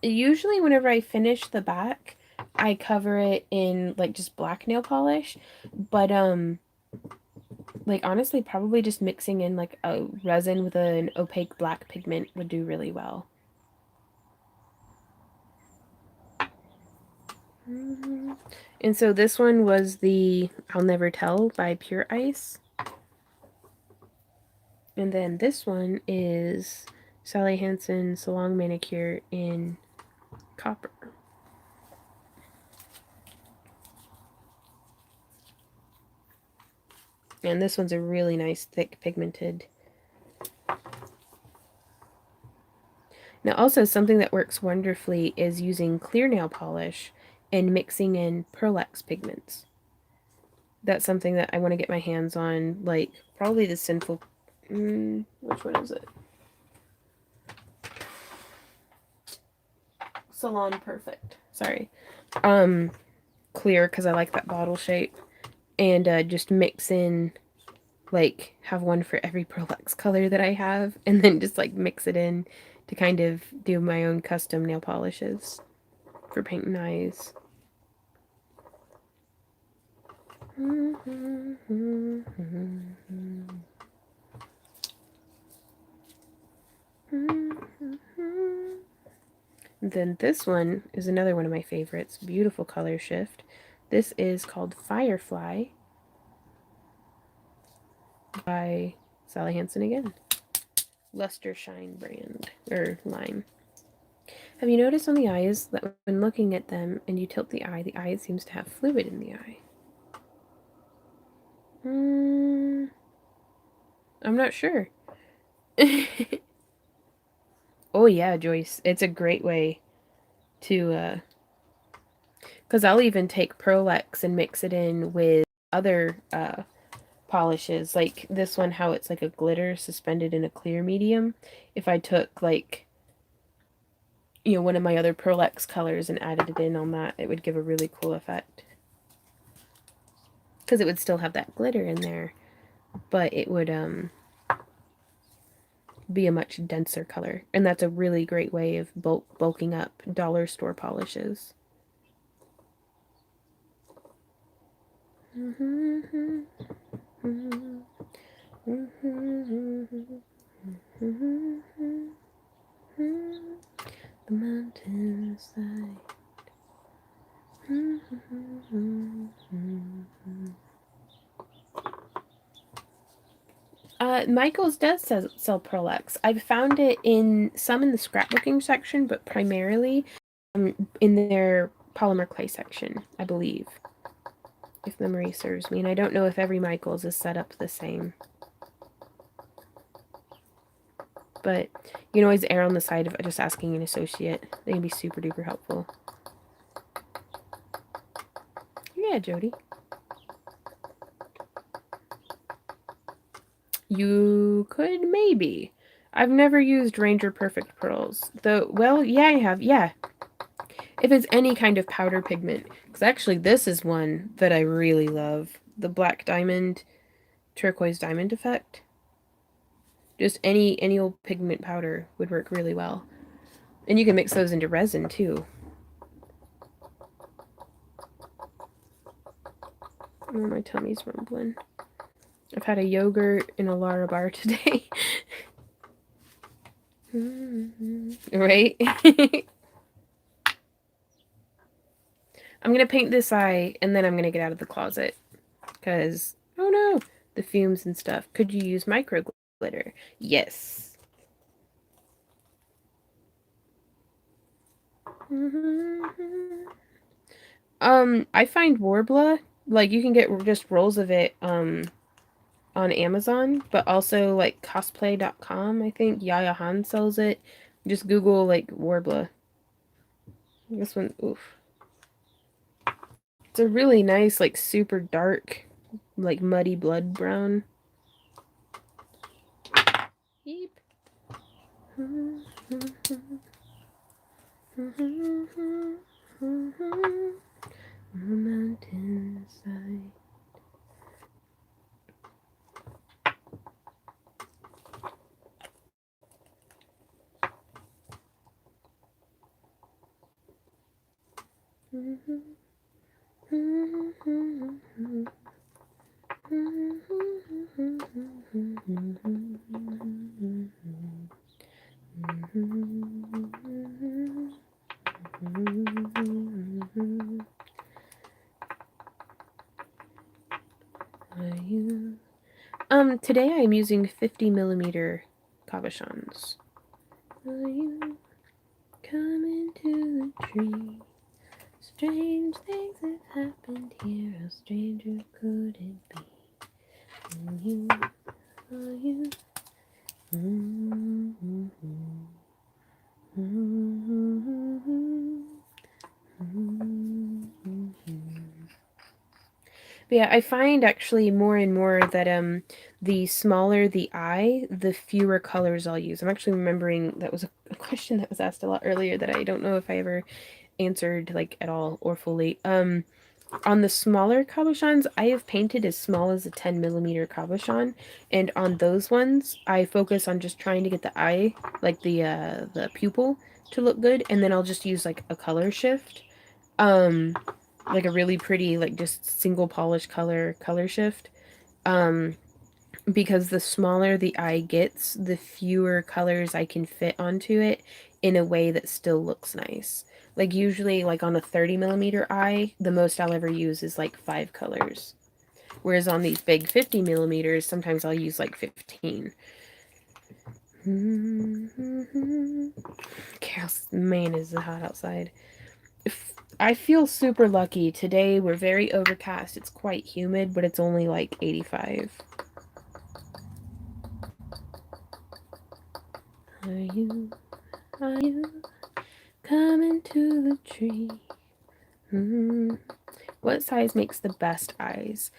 Usually whenever I finish the back, I cover it in like just black nail polish. But like honestly, probably just mixing in like a resin with an opaque black pigment would do really well. And so this one was the I'll Never Tell by Pure Ice. And then this one is Sally Hansen Salon Manicure in copper. And this one's a really nice, thick, pigmented. Now also something that works wonderfully is using clear nail polish and mixing in Pearlex pigments. That's something that I want to get my hands on, like probably the Sinful, which one is it? Salon Perfect, sorry. Clear, because I like that bottle shape. And just mix in, like, have one for every Pearlex color that I have, and then just like mix it in to kind of do my own custom nail polishes for painting eyes. Then this one is another one of my favorites. Beautiful color shift. This is called Firefly by Sally Hansen again. Luster Shine brand, or line. Have you noticed on the eyes that when looking at them and you tilt the eye seems to have fluid in the eye? I'm not sure. Oh yeah, Joyce. It's a great way to, because I'll even take Pearlex and mix it in with other polishes. Like this one, how it's like a glitter suspended in a clear medium. If I took like, you know, one of my other Pearlex colors and added it in on that, it would give a really cool effect. Because it would still have that glitter in there, but it would be a much denser color. And that's a really great way of bulking up dollar store polishes. The mountainside. Michael's does sell Pearl-Ex. I've found it in some in the scrapbooking section, but primarily in their polymer clay section, I believe, if memory serves me. And I don't know if every Michael's is set up the same. But you can always err on the side of just asking an associate. They can be super duper helpful. Yeah, Jody. You could maybe. I've never used Ranger Perfect Pearls. Though, well, yeah, I have. Yeah. If it's any kind of powder pigment. Because actually, this is one that I really love. The Black Diamond, Turquoise Diamond effect. Just any old pigment powder would work really well. And you can mix those into resin, too. Oh, my tummy's rumbling. I've had a yogurt and a Lara bar today. Right? I'm going to paint this eye, and then I'm going to get out of the closet. Because, oh no, the fumes and stuff. Could you use micro glitter? Yes. I find Warbler, like, you can get just rolls of it, on Amazon, but also, like, cosplay.com, I think. Yaya Han sells it. Just Google, like, Warbler. This one, oof. It's a really nice, like, super dark, like, muddy blood brown. Beep. Mountainside. Today I'm using 50mm cabochons. Are you coming to the tree? Strange things have happened here. How stranger could it be? Are you? But yeah, I find actually more and more that the smaller the eye, the fewer colors I'll use. I'm actually remembering that was a question that was asked a lot earlier that I don't know if I ever answered like at all or fully. On the smaller cabochons, I have painted as small as a 10mm cabochon, and on those ones, I focus on just trying to get the eye, like the pupil, to look good, and then I'll just use like a color shift, like a really pretty like just single polish color shift, because the smaller the eye gets, the fewer colors I can fit onto it in a way that still looks nice. Like usually like on a 30mm eye, the most I'll ever use is like 5 colors. Whereas on these big 50mm, sometimes I'll use like 15. Chaos, man, is it hot outside. I feel super lucky. Today we're very overcast. It's quite humid, but it's only like 85. Are you coming to the tree? What size makes the best eyes?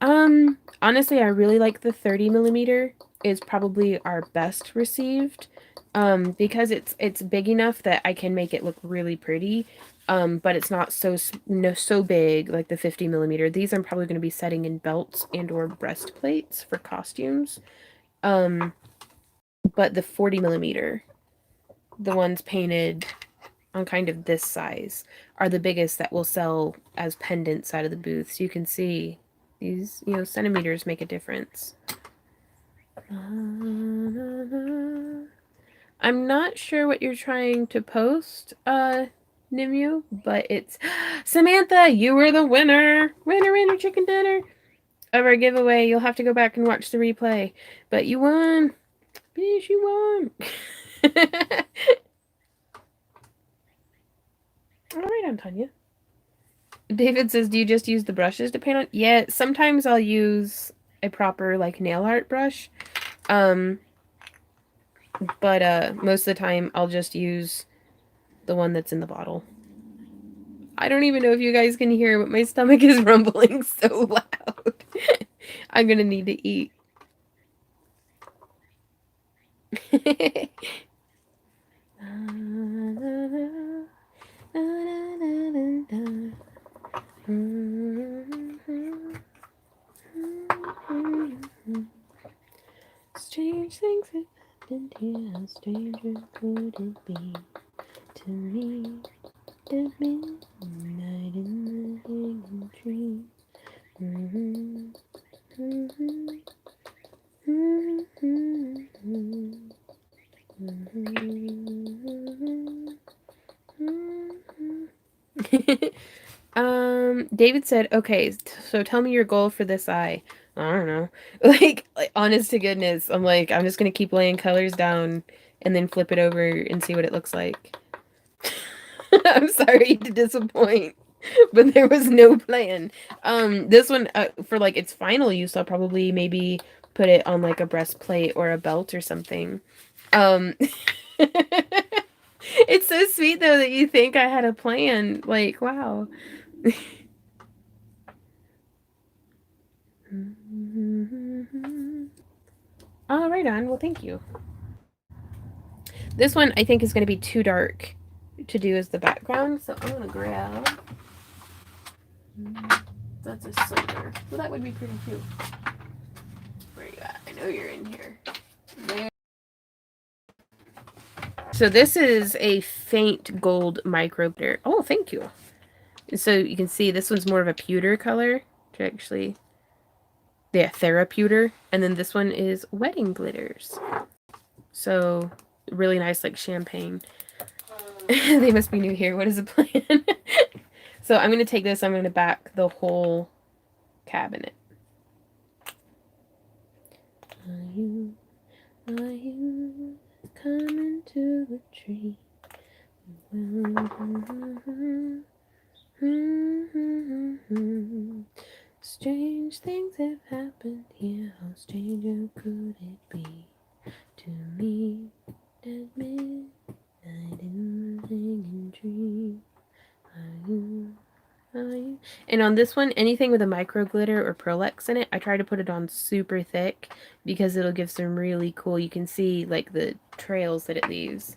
Honestly, I really like the 30mm. Is probably our best received, because it's big enough that I can make it look really pretty, but it's not so big like the 50mm. These I'm probably going to be setting in belts and or breastplates for costumes, but but the 40 millimeter, the ones painted on kind of this size, are the biggest that will sell as pendants out of the booth. So you can see these, you know, centimeters make a difference. I'm not sure what you're trying to post, Nimu, but it's Samantha, you were the winner. Winner chicken dinner of our giveaway. You'll have to go back and watch the replay. But you won. Bitch, you won. All right, Antonia. David says, do you just use the brushes to paint on? Yeah, sometimes I'll use a proper like nail art brush. But most of the time I'll just use the one that's in the bottle. I don't even know if you guys can hear, but my stomach is rumbling so loud. I'm gonna need to eat. Strange things have happened here. How stranger could it be to me at midnight in the hanging tree? David said, okay, so tell me your goal for this eye. I don't know. Like, honest to goodness, I'm like, I'm just gonna keep laying colors down and then flip it over and see what it looks like. I'm sorry to disappoint, but there was no plan. This one, for like its final use, I'll probably maybe put it on like a breastplate or a belt or something. It's so sweet though that you think I had a plan. Like, wow. Oh, right on. Well, thank you. This one I think is going to be too dark to do as the background, so I'm going to grab... That's a silver. Well, that would be pretty cute. Where are you at? I know you're in here. There. So this is a faint gold micro glitter. Oh, thank you. So you can see this one's more of a pewter color. Actually, yeah, Theraputer. And then this one is wedding glitters. So really nice, like champagne. They must be new here. What is the plan? So I'm going to take this. I'm going to back the whole cabinet. Are you coming to the tree? Strange things have happened here. How stranger could it be to me at midnight in the hanging tree? Are you? And on this one, anything with a micro glitter or Pearlex in it, I try to put it on super thick because it'll give some really cool, you can see like the trails that it leaves.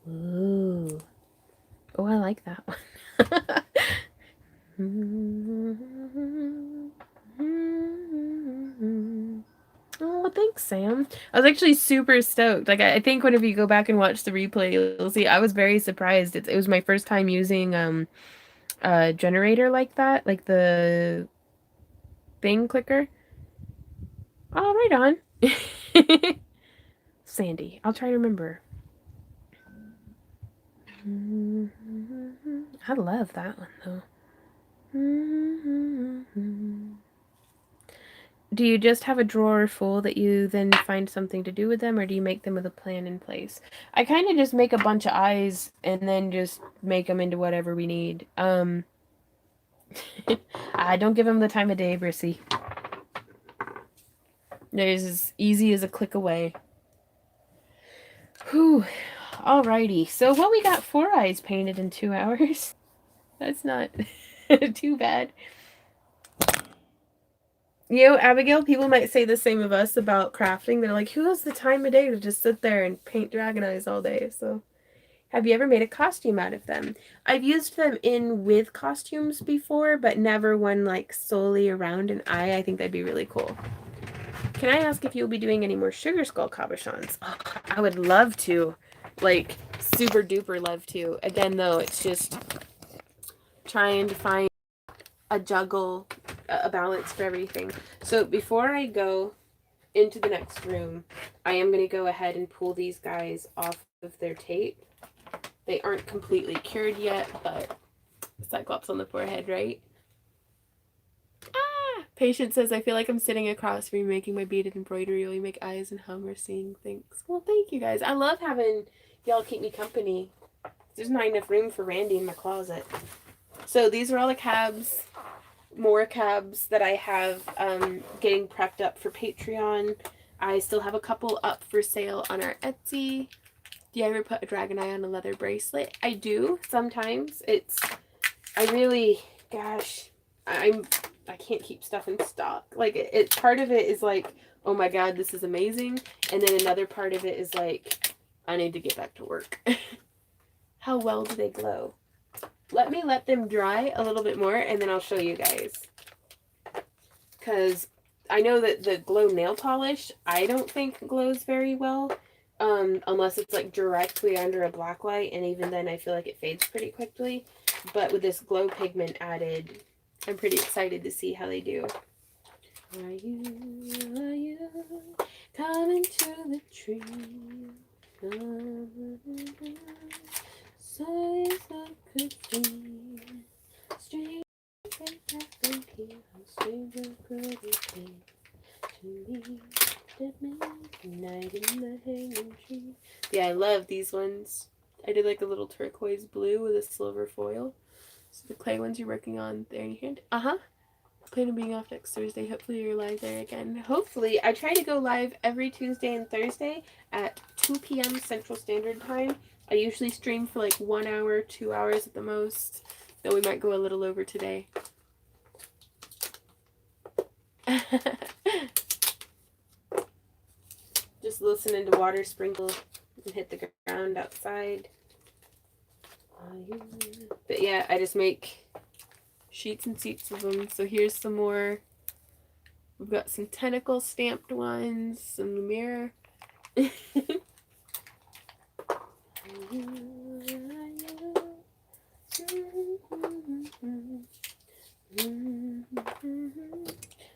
Whoa. Oh, I like that one. Oh, thanks, Sam. I was actually super stoked. Like, I think whenever you go back and watch the replay, you'll see I was very surprised. It was my first time using a generator like that, like the thing clicker. Oh, right on. Sandy. I'll try to remember. I love that one, though. Do you just have a drawer full that you then find something to do with them, or do you make them with a plan in place? I kind of just make a bunch of eyes and then just make them into whatever we need. I don't give them the time of day, Brissy. There's as easy as a click away. Whew. Alrighty. So what we got 4 eyes painted in 2 hours. That's not too bad. You know, Abigail, people might say the same of us about crafting. They're like, who has the time of day to just sit there and paint dragon eyes all day? So, have you ever made a costume out of them? I've used them in with costumes before, but never one like solely around an eye. I think that'd be really cool. Can I ask if you'll be doing any more sugar skull cabochons? Oh, I would love to. Like, super duper love to. Again, though, it's just trying to find a juggle, a balance for everything. So before I go into the next room, I am going to go ahead and pull these guys off of their tape. They aren't completely cured yet, but Cyclops on the forehead, right? Ah! Patience says, I feel like I'm sitting across from you making my beaded embroidery while you make eyes and hum or seeing things. Well, thank you guys. I love having y'all keep me company. There's not enough room for Randy in my closet. So these are all the cabs, more cabs that I have getting prepped up for Patreon. I still have a couple up for sale on our Etsy. Do you ever put a dragon eye on a leather bracelet? I do sometimes. I can't keep stuff in stock. Like it part of it is like, oh my god, this is amazing, and then another part of it is like, I need to get back to work. How well do they glow? Let them dry a little bit more, and then I'll show you guys. Because I know that the glow nail polish, I don't think glows very well. Unless it's like directly under a black light, and even then I feel like it fades pretty quickly. But with this glow pigment added, I'm pretty excited to see how they do. Are you coming to the tree? Sighs that could be strange, stranger could it be to me that midnight in the hanging tree. Yeah, I love these ones. I did like a little turquoise blue with a silver foil. So the clay ones you're working on there in your hand. Uh-huh. Plan on being off next Thursday. Hopefully you're live there again. Hopefully. I try to go live every Tuesday and Thursday at 2 p.m. Central Standard Time. I usually stream for like 1 hour, 2 hours at the most. Though we might go a little over today. Just listening to water sprinkle and hit the ground outside. But yeah, I just make sheets and sheets of them. So here's some more. We've got some tentacle stamped ones, some Lumiere. I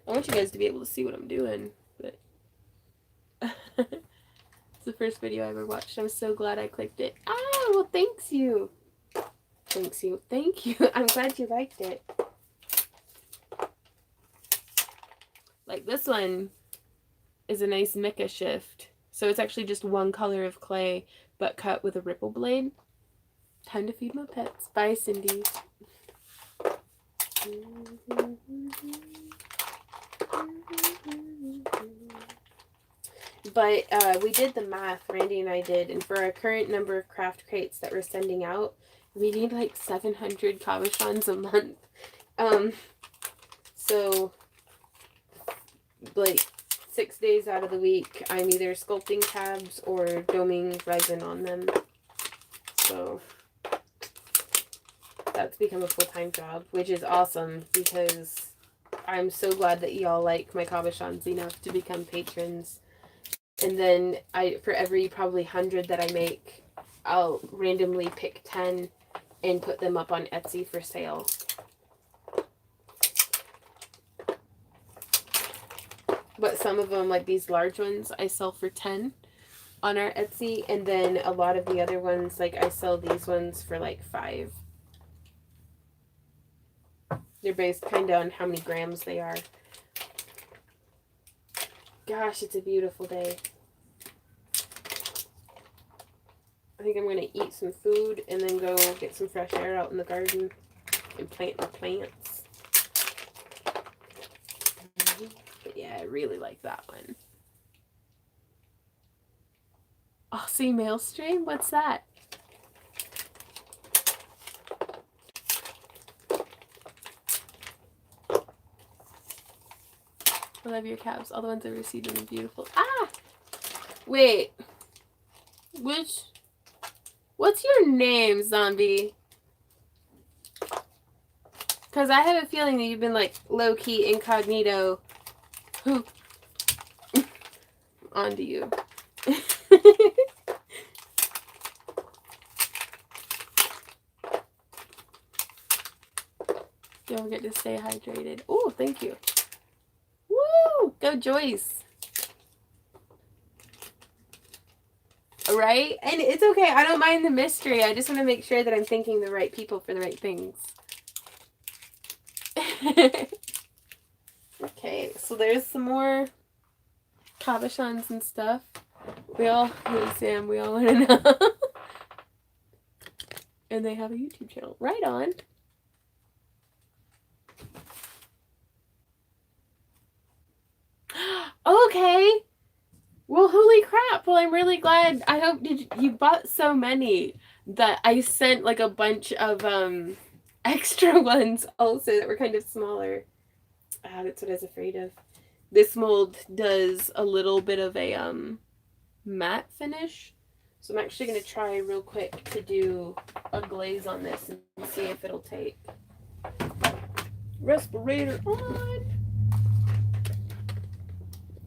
want you guys to be able to see what I'm doing, but it's the first video I ever watched. I'm so glad I clicked it. Ah, well, thanks you. Thanks you. Thank you. I'm glad you liked it. Like this one is a nice mica shift. So it's actually just one color of clay, but cut with a ripple blade. Time to feed my pets. Bye, Cindy. But we did the math, Randy and I did, and for our current number of craft crates that we're sending out, we need like 700 cabochons a month. So like 6 days out of the week, I'm either sculpting tabs or doming resin on them. So that's become a full-time job, which is awesome because I'm so glad that y'all like my cabochons enough to become patrons. And then for every probably 100 that I make, I'll randomly pick 10 and put them up on Etsy for sale. But some of them, like these large ones, I sell for 10 on our Etsy. And then a lot of the other ones, like I sell these ones for like 5. They're based kind of on how many grams they are. Gosh, it's a beautiful day. I think I'm going to eat some food and then go get some fresh air out in the garden and plant my plants. But yeah, I really like that one. Oh, see, mail stream? What's that? I love your caps. All the ones I received are beautiful. Ah! Wait. What's your name, zombie? Because I have a feeling that you've been, like, low-key incognito. Onto you. Don't forget to stay hydrated. Oh, thank you. Woo! Go Joyce. Right? And it's okay. I don't mind the mystery. I just want to make sure that I'm thanking the right people for the right things. Okay, so there's some more cabochons and stuff. We all, hey Sam, we all want to know. And they have a YouTube channel. Right on. Okay. Well, holy crap. Well, I'm really glad. I hope you bought so many that I sent like a bunch of extra ones also that were kind of smaller. Ah, that's what I was afraid of. This mold does a little bit of a matte finish. So I'm actually going to try real quick to do a glaze on this and see if it'll take. Respirator on.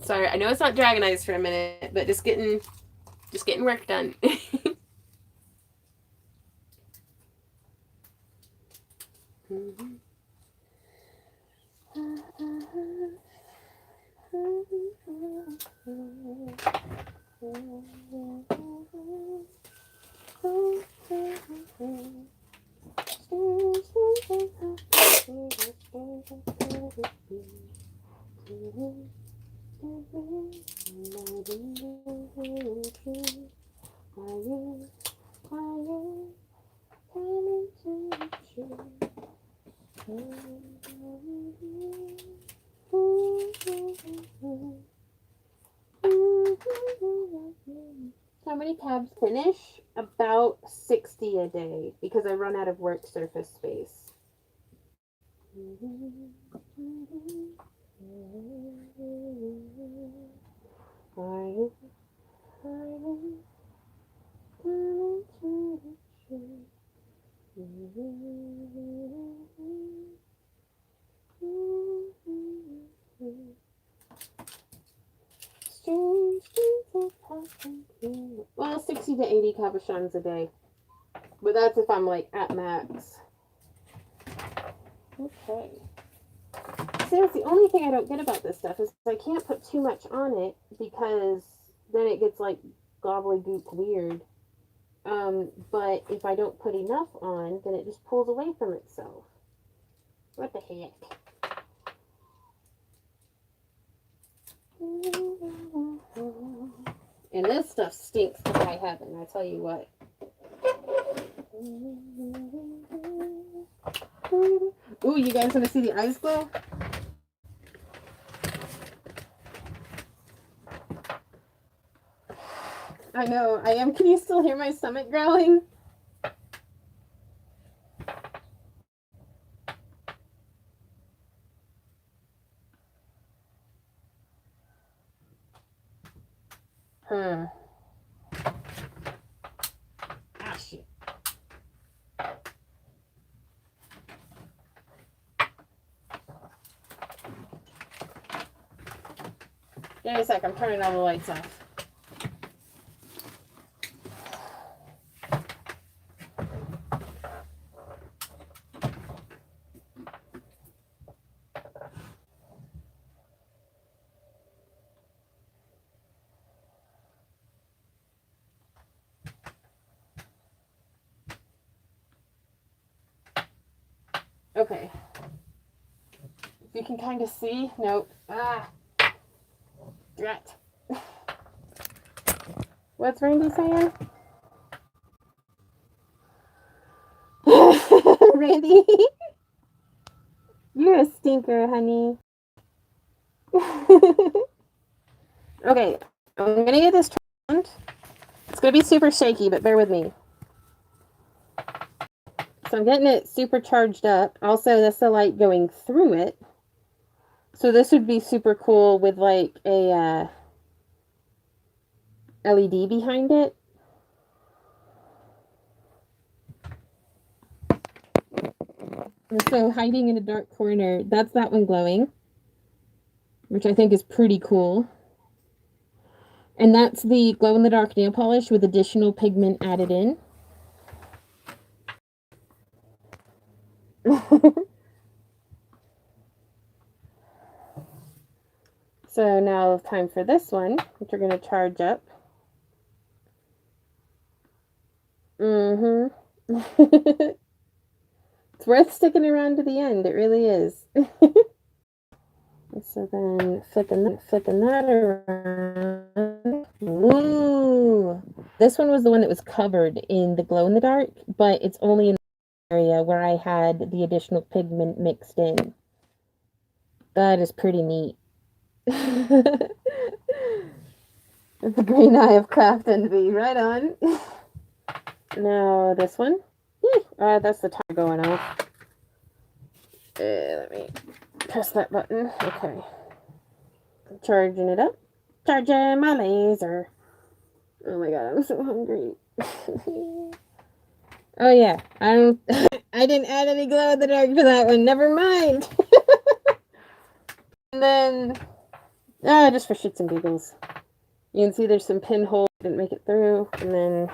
Sorry, I know it's not Dragonized for a minute, but just getting work done. How many tabs finish? About 60 a day because I run out of work surface space. Well, 60 to 80 cabochons a day. But that's if I'm like at max. Okay. See, that's the only thing I don't get about this stuff is I can't put too much on it because then it gets like gobbledygook weird. But if I don't put enough on, then it just pulls away from itself. What the heck? And this stuff stinks to high heaven, I tell you what. Ooh, you guys want to see the eyes glow? I know, I am. Can you still hear my stomach growling? Ah, shit. Give me a sec, I'm turning all the lights off. Okay. If you can kind of see. Nope. Ah. Drat. What's Randy saying? Randy? You're a stinker, honey. Okay. I'm going to get this turned. It's going to be super shaky, but bear with me. So I'm getting it super charged up. Also, that's the light going through it. So this would be super cool with like a LED behind it. And so hiding in a dark corner, that's that one glowing, which I think is pretty cool. And that's the glow-in-the-dark nail polish with additional pigment added in. So now time for this one, which we're going to charge up. It's worth sticking around to the end. It really is. So then flipping that around. Ooh. This one was the one that was covered in the glow in the dark, but it's only in the area where I had the additional pigment mixed in. That is pretty neat. It's the green eye of craft envy. Right on. Now this one. That's the timer going off. Let me press that button. Okay. Charging it up. Charging my laser. Oh my god, I'm so hungry. Oh yeah, I didn't add any glow in the dark for that one. Never mind. And then, just for shits and giggles. You can see there's some pinholes didn't make it through, and then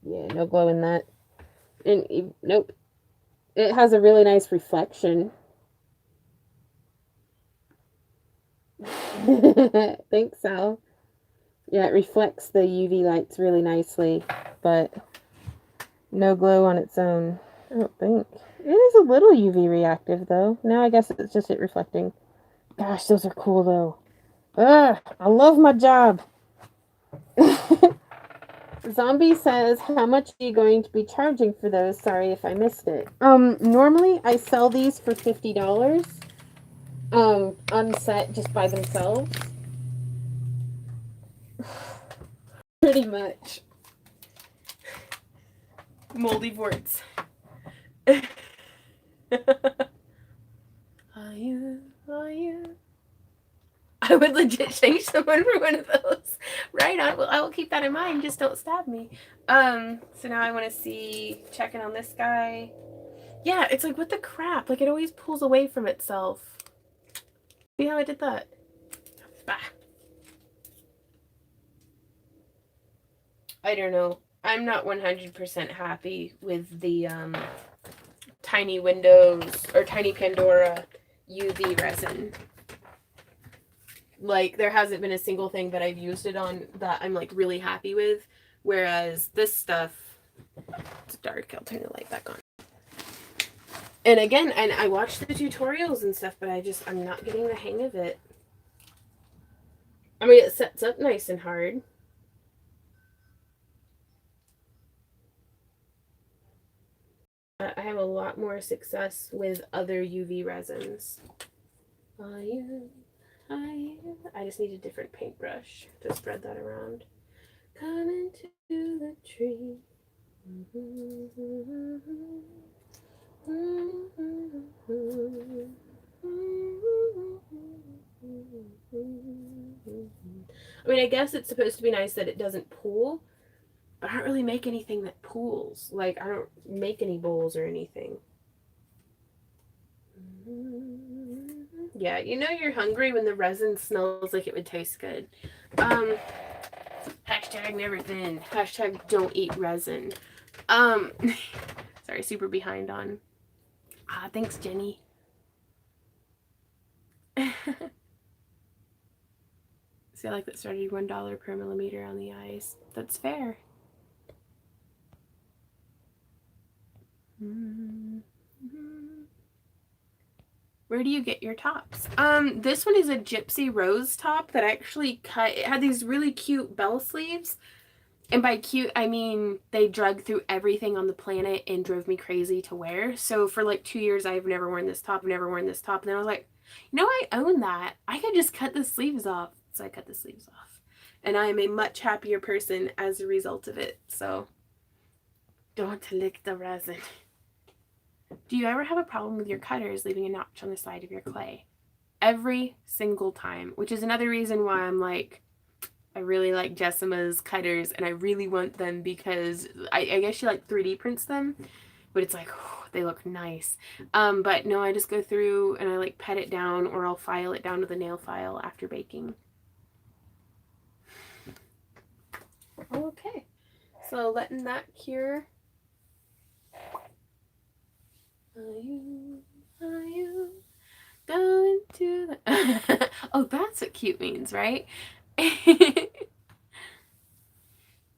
yeah, no glow in that. And nope, it has a really nice reflection. Thanks, Sal. Yeah, it reflects the UV lights really nicely, but no glow on its own, I don't think. It is a little UV reactive, though. Now I guess it's just it reflecting. Gosh, those are cool, though. Ugh, I love my job. Zombie says, how much are you going to be charging for those? Sorry if I missed it. Normally I sell these for $50. Unset just by themselves. Pretty much. Moldy warts. I would legit change someone for one of those. Right on. Well, I will keep that in mind. Just don't stab me. So now I want to see, checking on this guy. Yeah, it's like, what the crap? Like, it always pulls away from itself. See how I did that? Bah. I don't know. I'm not 100% happy with the Tiny Windows or Tiny Pandora UV resin. Like, there hasn't been a single thing that I've used it on that I'm like really happy with. Whereas this stuff, it's dark. I'll turn the light back on. And again, and I watched the tutorials and stuff, but I'm not getting the hang of it. I mean, it sets up nice and hard. I have a lot more success with other UV resins. I just need a different paintbrush to spread that around. Coming to the tree. I mean, I guess it's supposed to be nice that it doesn't pool, but I don't really make anything that pools. Like, I don't make any bowls or anything. Yeah, you know you're hungry when the resin smells like it would taste good. Hashtag never thin. Hashtag don't eat resin. Sorry, super behind on. Thanks, Jenny. See, I like that started $1 per millimeter on the eyes. That's fair. Where do you get your tops? This one is a Gypsy Rose top that I actually cut. It had these really cute bell sleeves. And by cute, I mean they drug through everything on the planet and drove me crazy to wear. So for like 2 years, I've never worn this top, never worn this top. And then I was like, you know, I own that. I could just cut the sleeves off. So I cut the sleeves off. And I am a much happier person as a result of it. So don't lick the resin. Do you ever have a problem with your cutters leaving a notch on the side of your clay? every single time, which is another reason why I'm like, I really like Jessima's cutters, and I really want them because I guess she like 3D prints them, but it's like, oh, they look nice. But no, I just go through and I like pet it down, or I'll file it down with a nail file after baking. Okay, so letting that cure. Are you going to the... Oh, that's what cute means, right?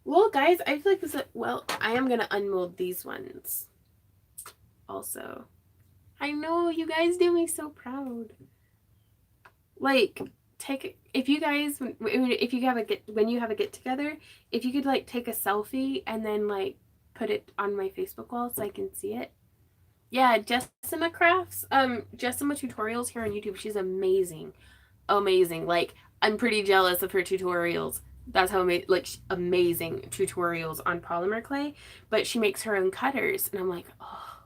Well, guys, I feel like this is... Well, I am going to unmold these ones also. I know, you guys do me so proud. Like, if you guys, if you have a when you have a get together, if you could like take a selfie and then like put it on my Facebook wall so I can see it. Yeah, Jessima Crafts, Jessima Tutorials here on YouTube. She's amazing. Amazing. Like, I'm pretty jealous of her tutorials. That's how amazing tutorials on polymer clay. But she makes her own cutters, and I'm like, oh,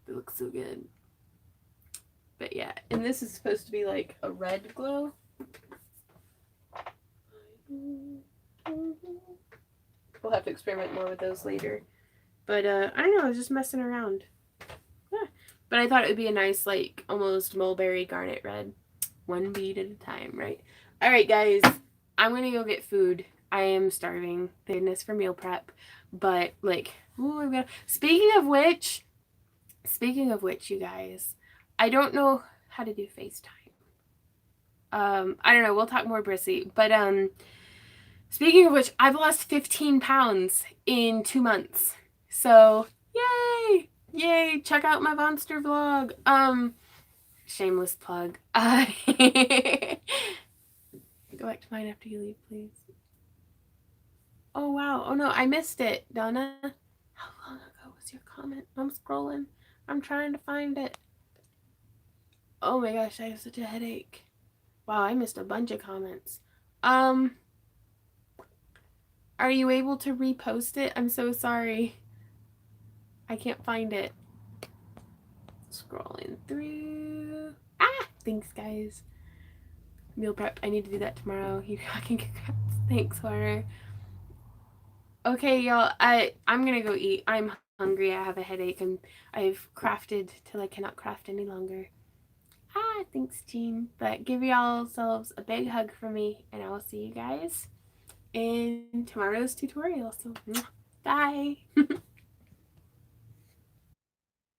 they look so good. But yeah, and this is supposed to be like a red glow. We'll have to experiment more with those later. But I don't know, I was just messing around. Yeah. But I thought it would be a nice, like, almost mulberry garnet red. One bead at a time, right? Alright, guys. I'm gonna go get food. I am starving. Thank goodness for meal prep. But, like, ooh, I'm gonna... Speaking of which, you guys, I don't know how to do FaceTime. I don't know. We'll talk more, Brissy. But, speaking of which, I've lost 15 pounds in 2 months. So, yay! Yay! Check out my Monster vlog. Shameless plug. Go back to mine after you leave, please. Oh, wow. Oh, no. I missed it, Donna. How long ago was your comment? I'm scrolling. I'm trying to find it. Oh, my gosh. I have such a headache. Wow, I missed a bunch of comments. Are you able to repost it? I'm so sorry. I can't find it. Scrolling through. Ah! Thanks, guys. Meal prep. I need to do that tomorrow. You fucking congrats. Thanks, Horror. Okay, y'all. I'm gonna go eat. I'm hungry. I have a headache, and I've crafted till I cannot craft any longer. Ah, thanks, Jean. But give y'all selves a big hug for me, and I will see you guys in tomorrow's tutorial. So, bye.